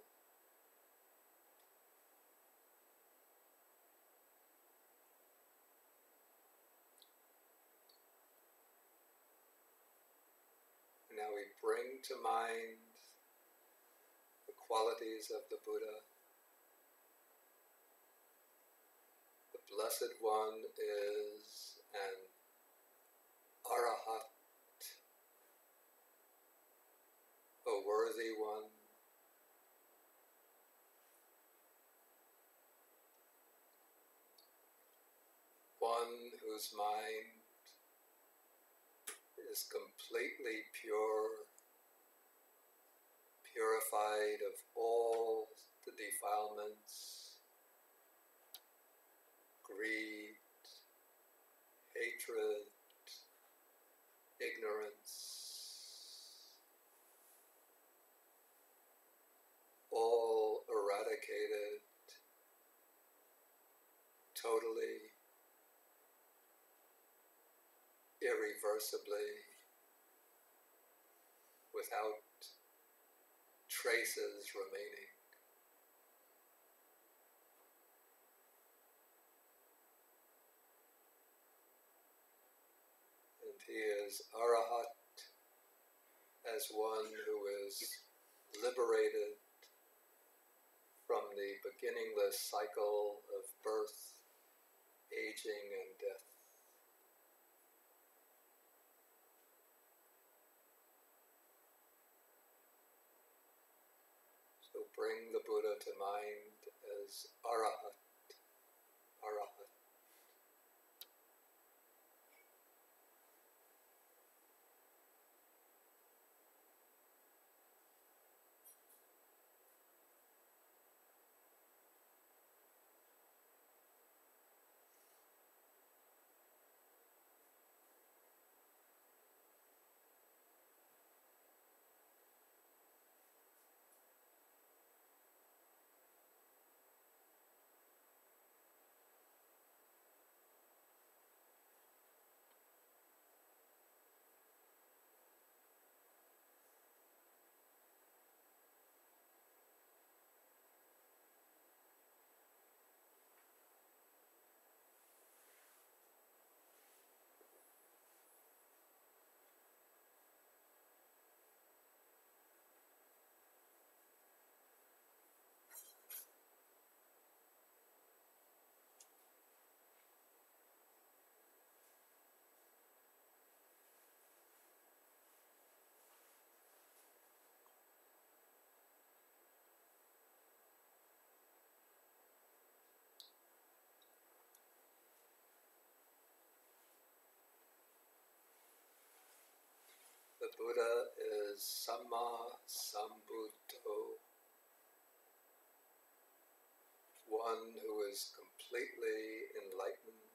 And now we bring to mind the qualities of the Buddha. The Blessed One is, and worthy one, one whose mind is completely pure, purified of all the defilements, greed, hatred, ignorance, all eradicated totally, irreversibly, without traces remaining. And he is Arahat as one who is liberated from the beginningless cycle of birth, aging, and death. So bring the Buddha to mind as Arahat, Arahat. The Buddha is Samma Sambuddho, one who is completely enlightened,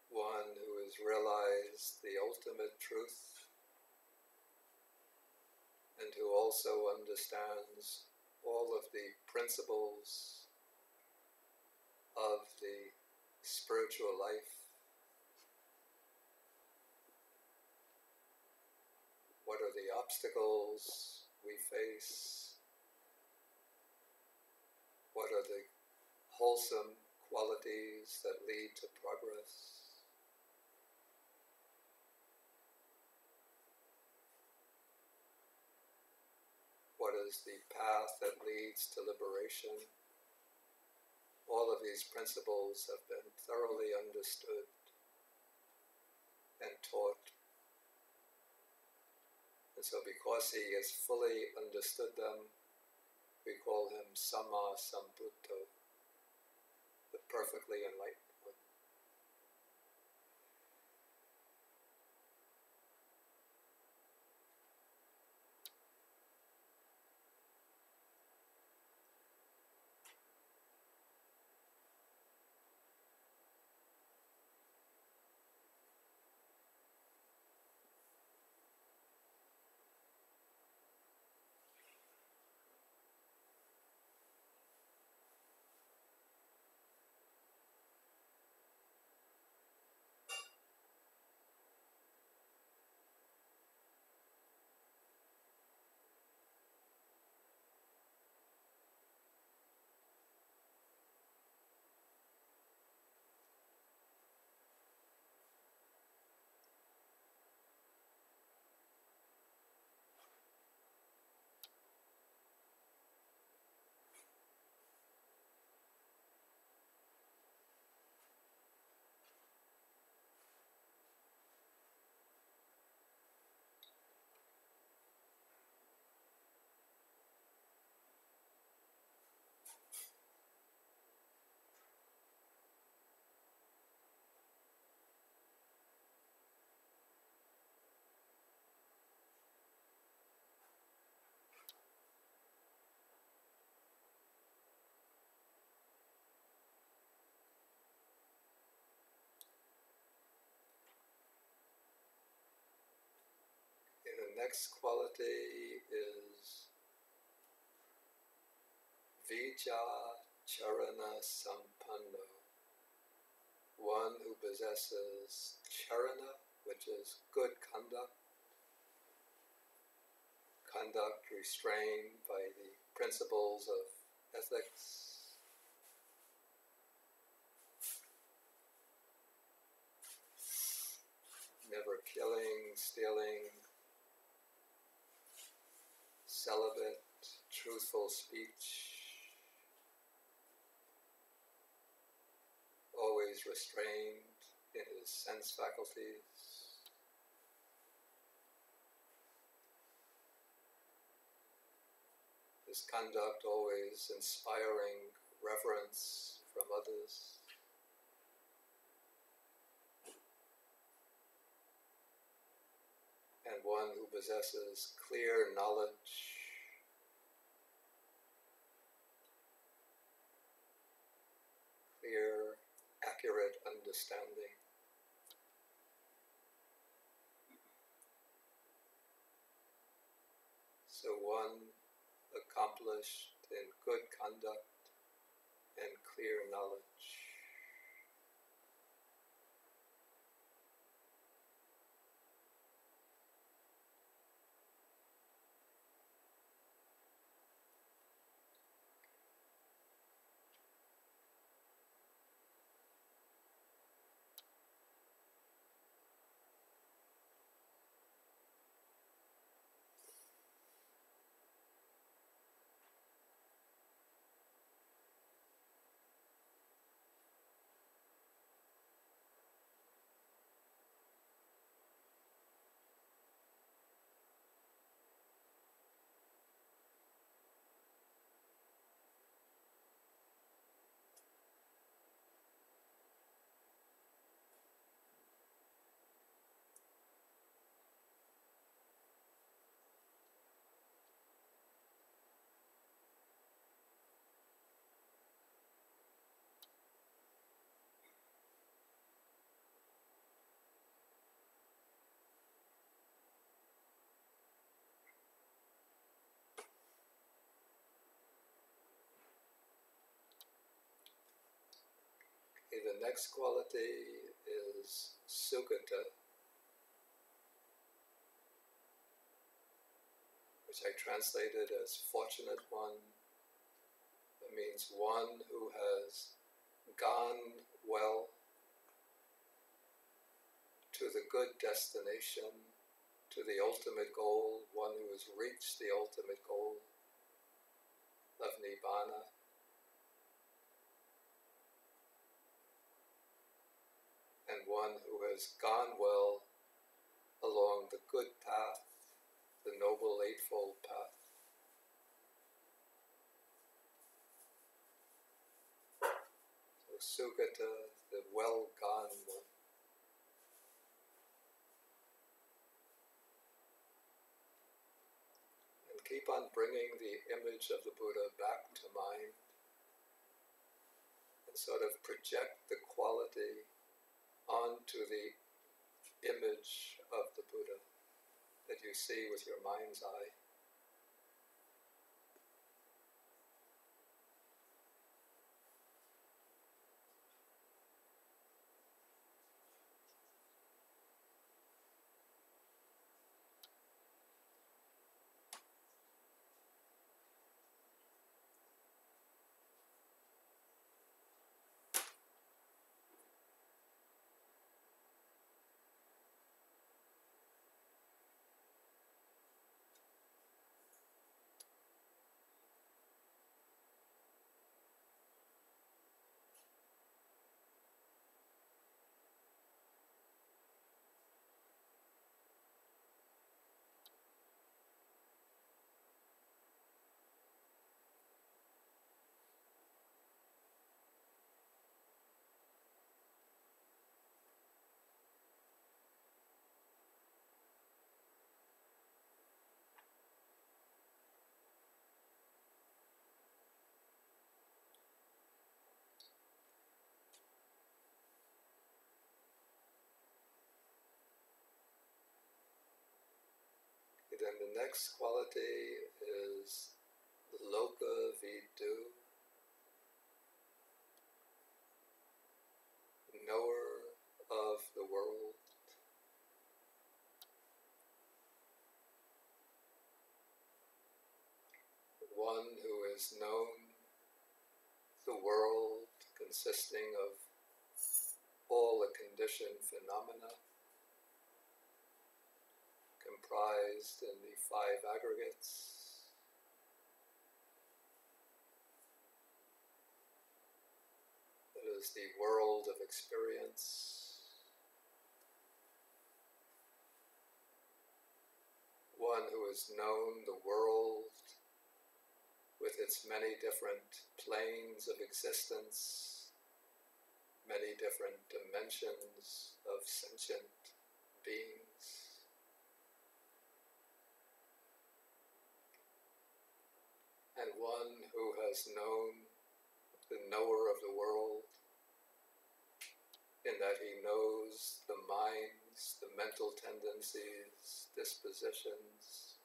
one who has realized the ultimate truth, and who also understands all of the principles of the spiritual life. What are the obstacles we face? What are the wholesome qualities that lead to progress? What is the path that leads to liberation? All of these principles have been thoroughly understood and taught. And so because he has fully understood them, we call him Samma Sambuddho, the perfectly enlightened one. next quality is Vijacharana Sampanno, one who possesses charana, which is good conduct, conduct restrained by the principles of ethics, never killing, stealing, celibate, truthful speech, always restrained in his sense faculties. His conduct always inspiring reverence from others. And one who possesses clear knowledge, clear, accurate understanding. So one accomplished in good conduct and clear knowledge. Okay, the next quality is Sugata, which I translated as fortunate one. It means one who has gone well to the good destination, to the ultimate goal, one who has reached the ultimate goal of Nibbana. And one who has gone well along the good path, the Noble Eightfold Path. So Sugata, the well-gone one. And keep on bringing the image of the Buddha back to mind and sort of project the quality onto the image of the Buddha that you see with your mind's eye. next quality is Loka Vidu, knower of the world. One who is known the world consisting of all the conditioned phenomena comprised in the 5 aggregates. It is the world of experience. One who has known the world with its many different planes of existence, many different dimensions of sentient beings. And one who has known the knower of the world, in that he knows the minds, the mental tendencies, dispositions,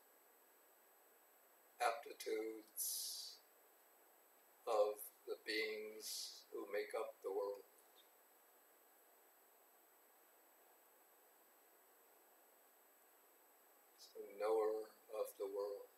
aptitudes of the beings who make up the world. So, knower of the world.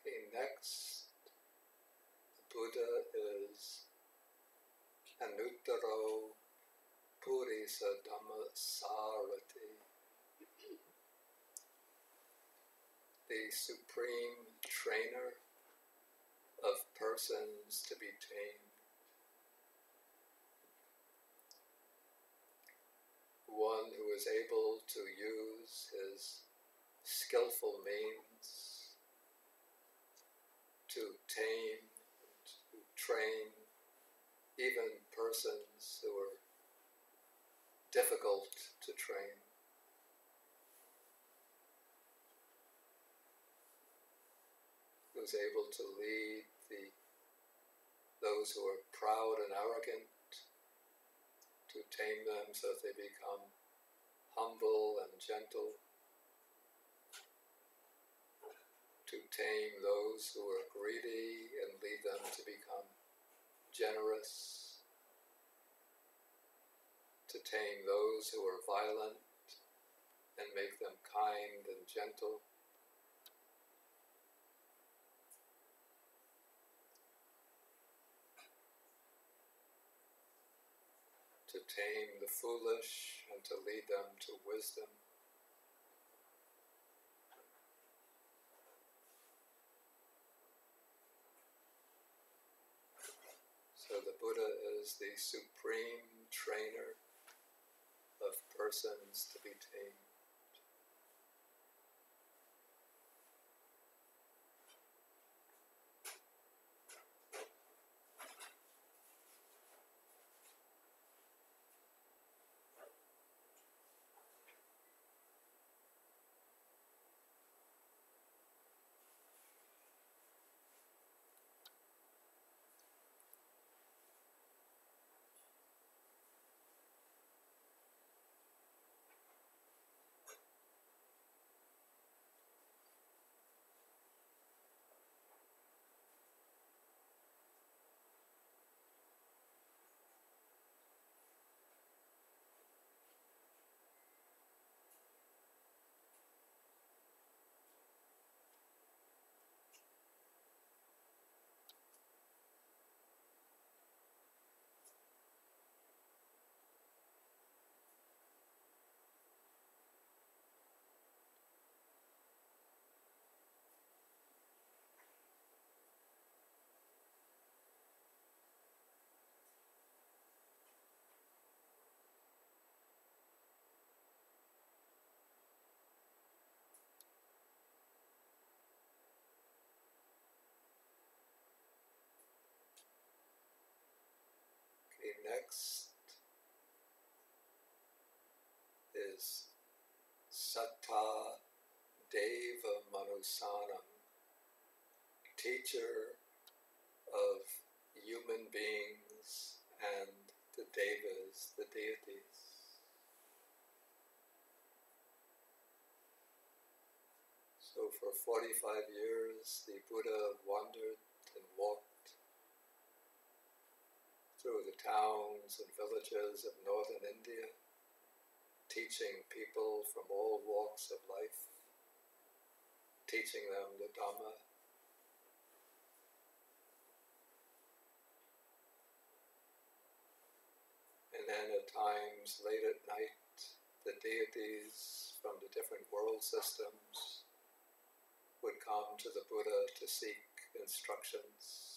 Okay, next, the Buddha is Anuttaro Purisa Dhamma Sarati, the supreme trainer of persons to be tamed. One who is able to use his skillful means to tame and to train even persons who are difficult to train. Who's able to lead those who are proud and arrogant, to tame them so that they become humble and gentle, to tame those who are greedy and lead them to become generous, to tame those who are violent and make them kind and gentle, to tame the foolish and to lead them to wisdom. So the Buddha is the supreme trainer of persons to be tamed. next is Satta Deva Manusanam, teacher of human beings and the devas, the deities. So for 45 years the Buddha wandered and walked through the towns and villages of northern India, teaching people from all walks of life, teaching them the Dhamma. And then at times, late at night, the deities from the different world systems would come to the Buddha to seek instructions.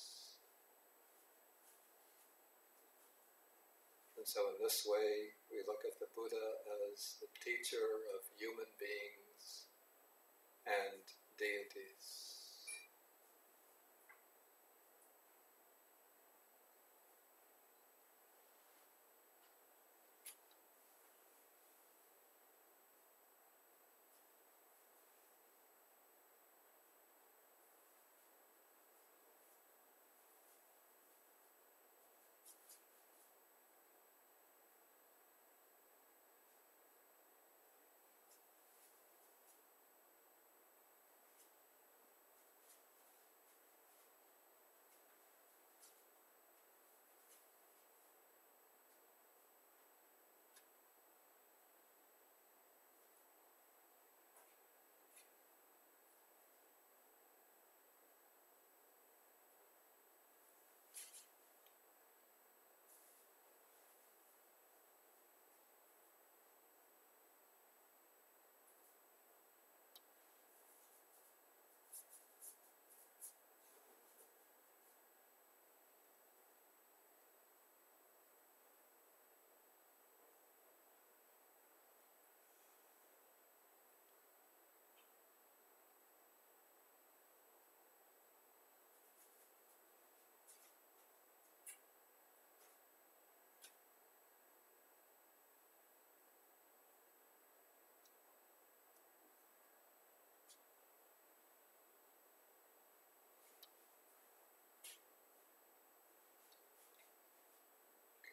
And so in this way, we look at the Buddha as the teacher of human beings and deities.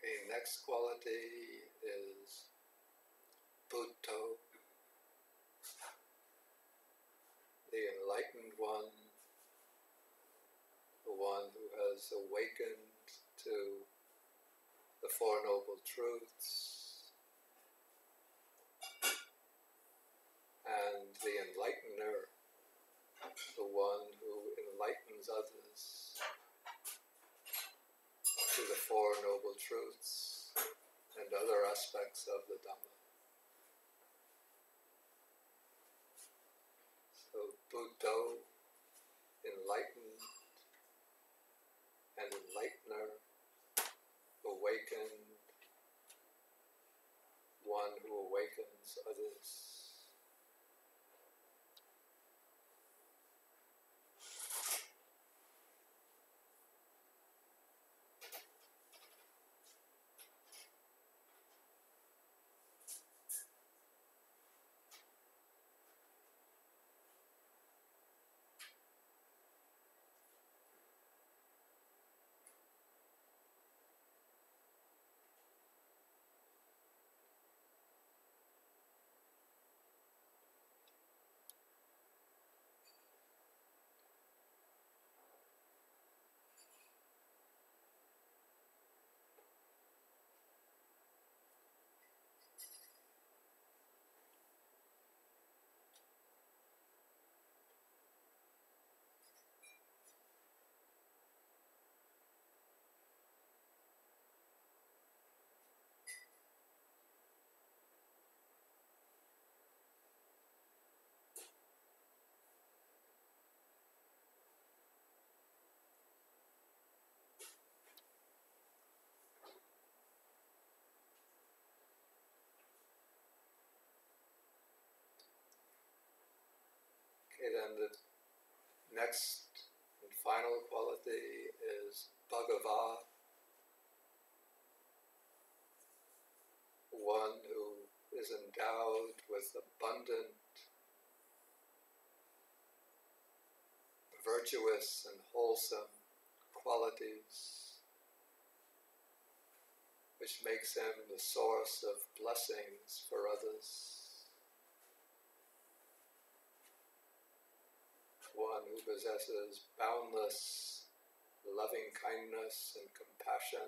Okay, next quality is Buddho, the enlightened one, the one who has awakened to the Four Noble Truths, and the enlightener, the one who enlightens others to the Four Noble Truths and other aspects of the Dhamma. So Buddho, enlightened and enlightener, awakened, one who awakens others. Okay, then the next and final quality is Bhagava, one who is endowed with abundant, virtuous and wholesome qualities, which makes him the source of blessings for others. One who possesses boundless loving kindness and compassion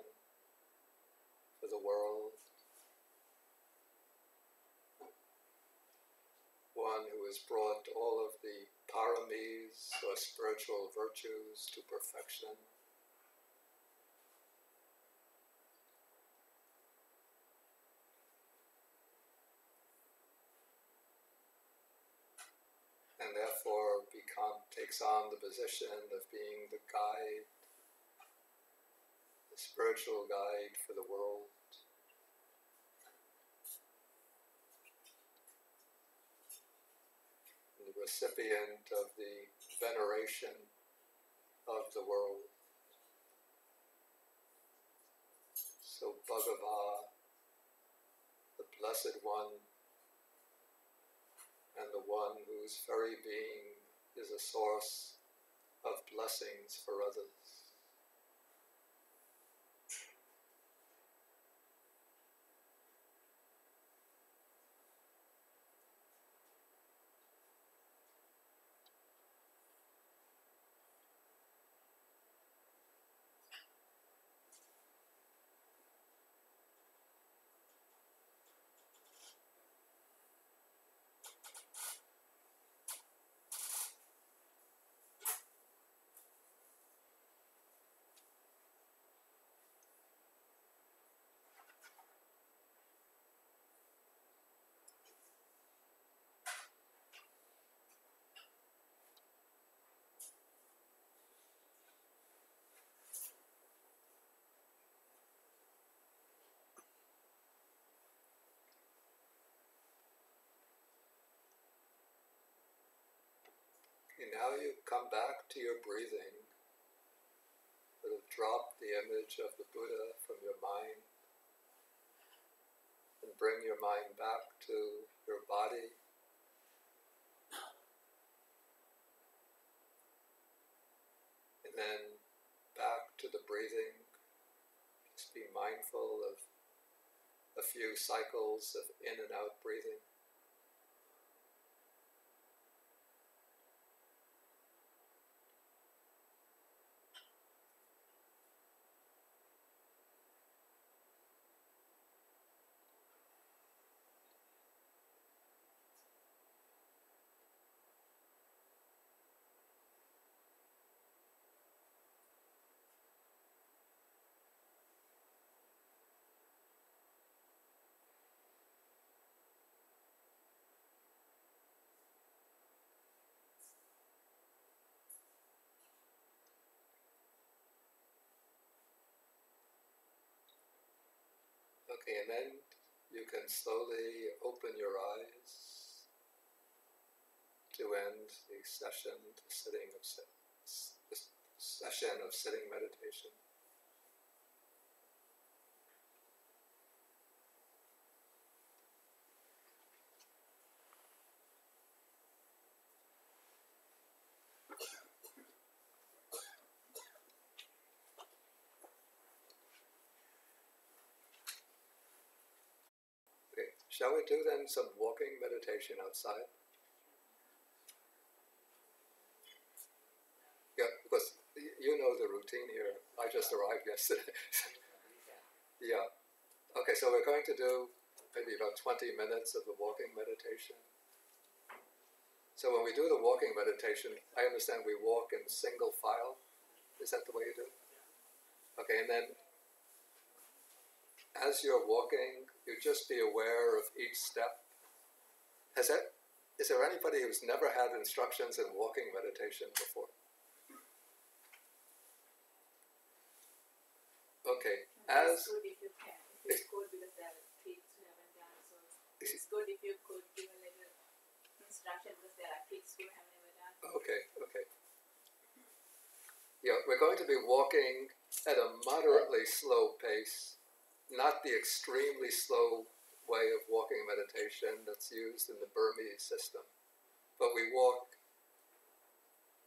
for the world. One who has brought all of the paramis, or spiritual virtues, to perfection. And therefore takes on the position of being the guide, the spiritual guide for the world. And the recipient of the veneration of the world. So Bhagava, the Blessed One, and the one whose very being is a source of blessings for others. Okay, now you come back to your breathing. Sort of drop the image of the Buddha from your mind and bring your mind back to your body. And then back to the breathing. Just be mindful of a few cycles of in and out breathing. Okay, and then you can slowly open your eyes to end the session of sitting meditation. Okay, shall we do then some walking meditation outside? Yeah, because you know the routine here. I just arrived yesterday. Yeah. Okay, so we're going to do maybe about 20 minutes of the walking meditation. So when we do the walking meditation, I understand we walk in single file. Is that the way you do it? Okay, and then as you're walking, you just be aware of each step. Is there anybody who's never had instructions in walking meditation before? Okay, it's good if you can. It's good because there are kids who haven't done, so it's good if you could give a little instruction because there are kids who have never done. Okay. Yeah, we're going to be walking at a moderately slow pace, not the extremely slow way of walking meditation that's used in the Burmese system. But we walk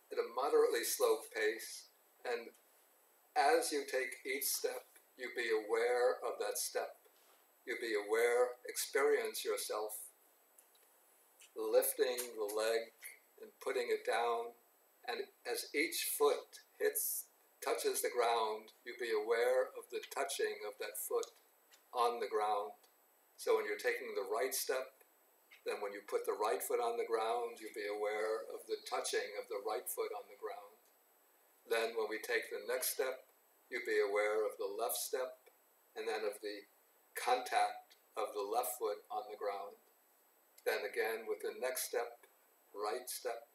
at a moderately slow pace, and as you take each step, you be aware of that step. You be aware, experience yourself lifting the leg and putting it down, and as each foot touches the ground, you be aware of the touching of that foot on the ground. So when you're taking the right step, then when you put the right foot on the ground, you be aware of the touching of the right foot on the ground. Then when we take the next step, you be aware of the left step, and then of the contact of the left foot on the ground. Then again, with the next step, right step,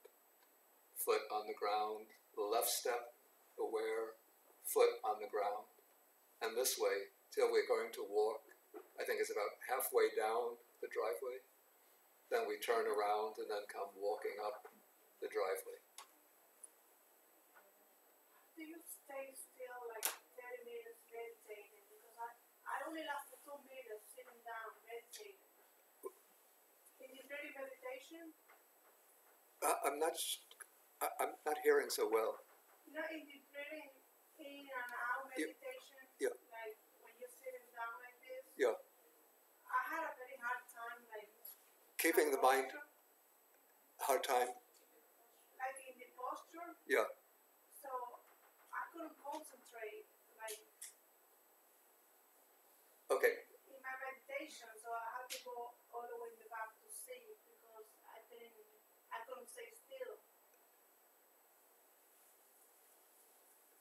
foot on the ground, left step, aware, foot on the ground. And this way, till we're going to walk, I think it's about halfway down the driveway. Then we turn around and then come walking up the driveway. Do you stay still like 30 minutes meditating? Because I only lasted 2 minutes sitting down meditating. Can you do meditation? I'm not hearing so well. You know, in the breathing in and out meditation, Yeah. like when you're sitting down like this, Yeah. I had a very hard time, like Keeping the mind, hard time. like in the posture. Yeah. So I couldn't concentrate, like Okay. in my meditation. So I had to go all the way in the back to see because I couldn't stay still.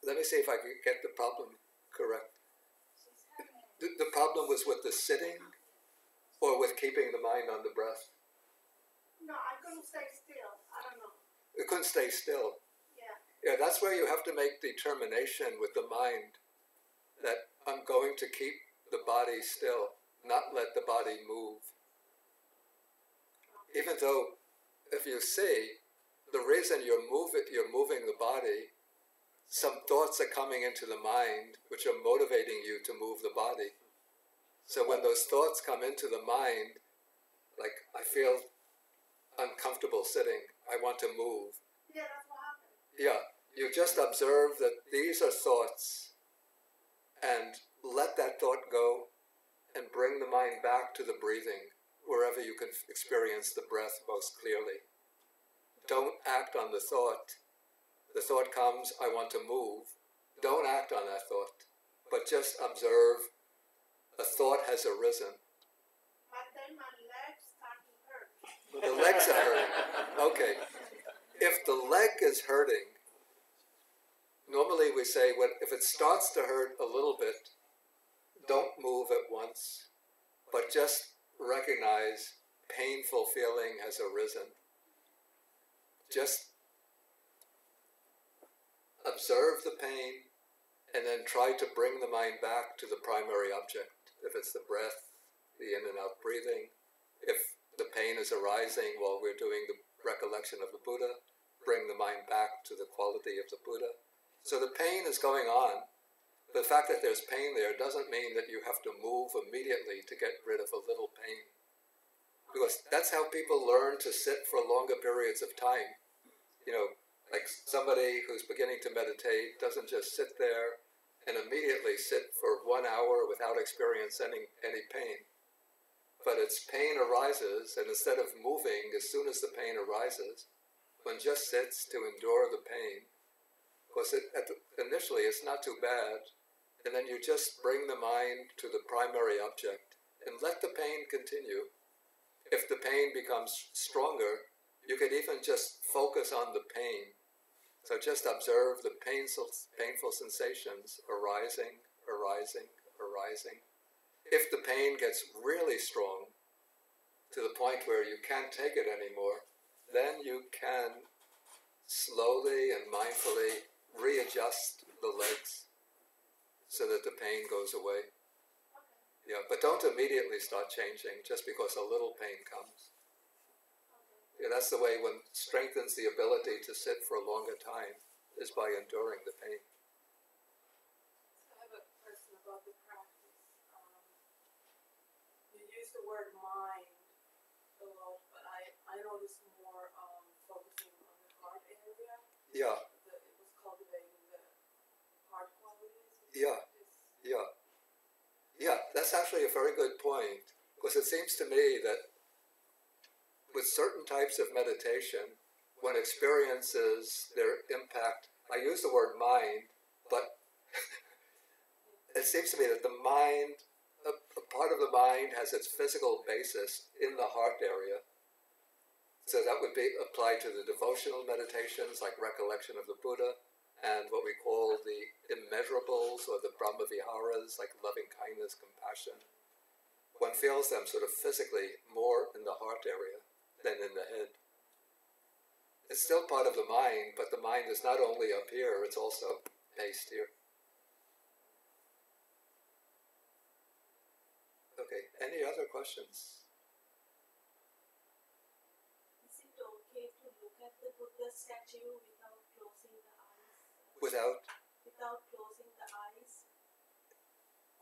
Let me see if I can get the problem correct. The problem was with the sitting or with keeping the mind on the breath? No, I couldn't stay still. I don't know. You couldn't stay still. Yeah. Yeah, that's where you have to make determination with the mind that I'm going to keep the body still, not let the body move. Even though, if you see, the reason you're moving the body, some thoughts are coming into the mind which are motivating you to move the body. So when those thoughts come into the mind, like, I feel uncomfortable sitting, I want to move. Yeah, that's what happened. Yeah, you just observe that these are thoughts and let that thought go and bring the mind back to the breathing, wherever you can experience the breath most clearly. Don't act on the thought. The thought comes, I want to move. Don't act on that thought, but just observe a thought has arisen. But then my legs start to hurt. The legs are hurting. Okay. If the leg is hurting, normally we say, if it starts to hurt a little bit, don't move at once, but just recognize painful feeling has arisen. Just observe the pain and then try to bring the mind back to the primary object. If it's the breath, the in and out breathing, if the pain is arising while we're doing the recollection of the Buddha, bring the mind back to the quality of the Buddha. So the pain is going on. The fact that there's pain there doesn't mean that you have to move immediately to get rid of a little pain. Because that's how people learn to sit for longer periods of time. You know, like somebody who's beginning to meditate doesn't just sit there and immediately sit for 1 hour without experiencing any pain. But its pain arises, and instead of moving as soon as the pain arises, one just sits to endure the pain. Because initially it's not too bad, and then you just bring the mind to the primary object and let the pain continue. If the pain becomes stronger, you could even just focus on the pain. So just observe the painful sensations arising, arising, arising. If the pain gets really strong, to the point where you can't take it anymore, then you can slowly and mindfully readjust the legs so that the pain goes away. Yeah, but don't immediately start changing just because a little pain comes. Yeah, that's the way one strengthens the ability to sit for a longer time, is by enduring the pain. So I have a question about the practice. You used use the word mind a lot, but I notice more focusing on the heart area. Yeah. It was cultivating the heart qualities. Yeah. That's actually a very good point, because it seems to me that with certain types of meditation, one experiences their impact. I use the word mind, but it seems to me that the mind, a part of the mind has its physical basis in the heart area. So that would be applied to the devotional meditations like recollection of the Buddha, and what we call the immeasurables or the Brahma Viharas like loving kindness, compassion. One feels them sort of physically more in the heart area than in the head. It's still part of the mind, but the mind is not only up here, it's also based here. Okay, any other questions? Is it okay to look at the Buddha statue without closing the eyes? Without Closing the eyes?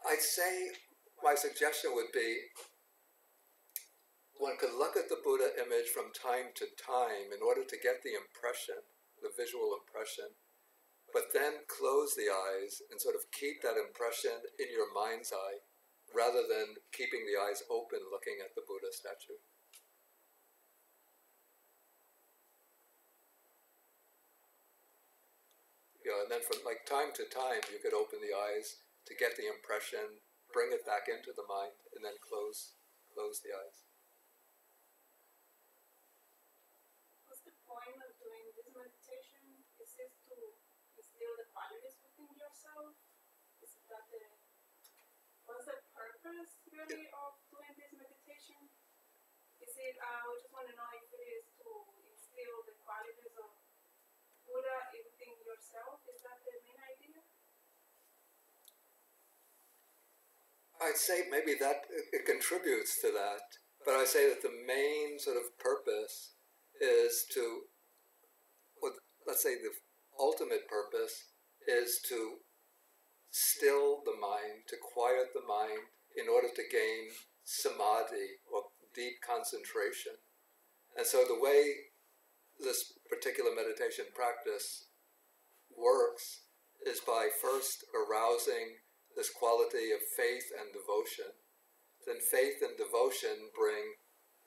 I'd say my suggestion would be one could look at the Buddha image from time to time in order to get the impression, the visual impression, but then close the eyes and sort of keep that impression in your mind's eye rather than keeping the eyes open looking at the Buddha statue. And then from like time to time you could open the eyes to get the impression, bring it back into the mind, and then close the eyes. What's the point of doing this meditation? Is it to instill the qualities within yourself? Is that what's the purpose really of doing this meditation? Is it, I just want to know if it is to instill the qualities of Buddha within yourself. Is that the main idea? I'd say maybe that it contributes to that, but I say that the main sort of purpose is to, let's say the ultimate purpose is to still the mind, to quiet the mind in order to gain samadhi or deep concentration. And so the way this particular meditation practice works is by first arousing this quality of faith and devotion. Then faith and devotion bring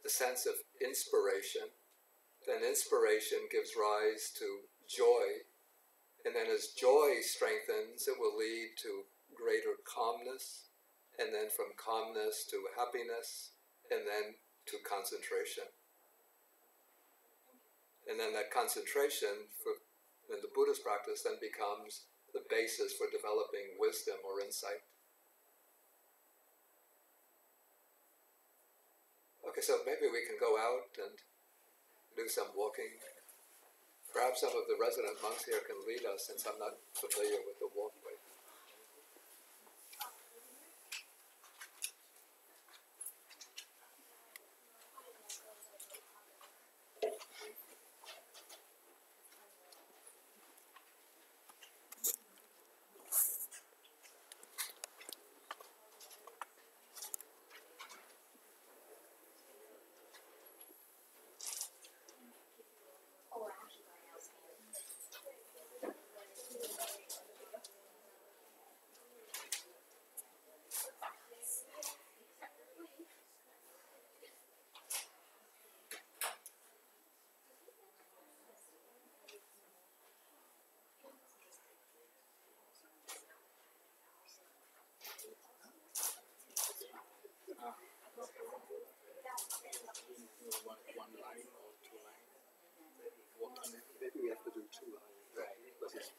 the sense of inspiration. Then inspiration gives rise to joy. And then as joy strengthens, it will lead to greater calmness. And then from calmness to happiness. And then to concentration. And then that concentration in the Buddhist practice then becomes the basis for developing wisdom or insight. Okay, so maybe we can go out and do some walking. Perhaps some of the resident monks here can lead us, since I'm not familiar with the walkway. One line or two lines. Maybe we have to do 2 lines. Right. Because it's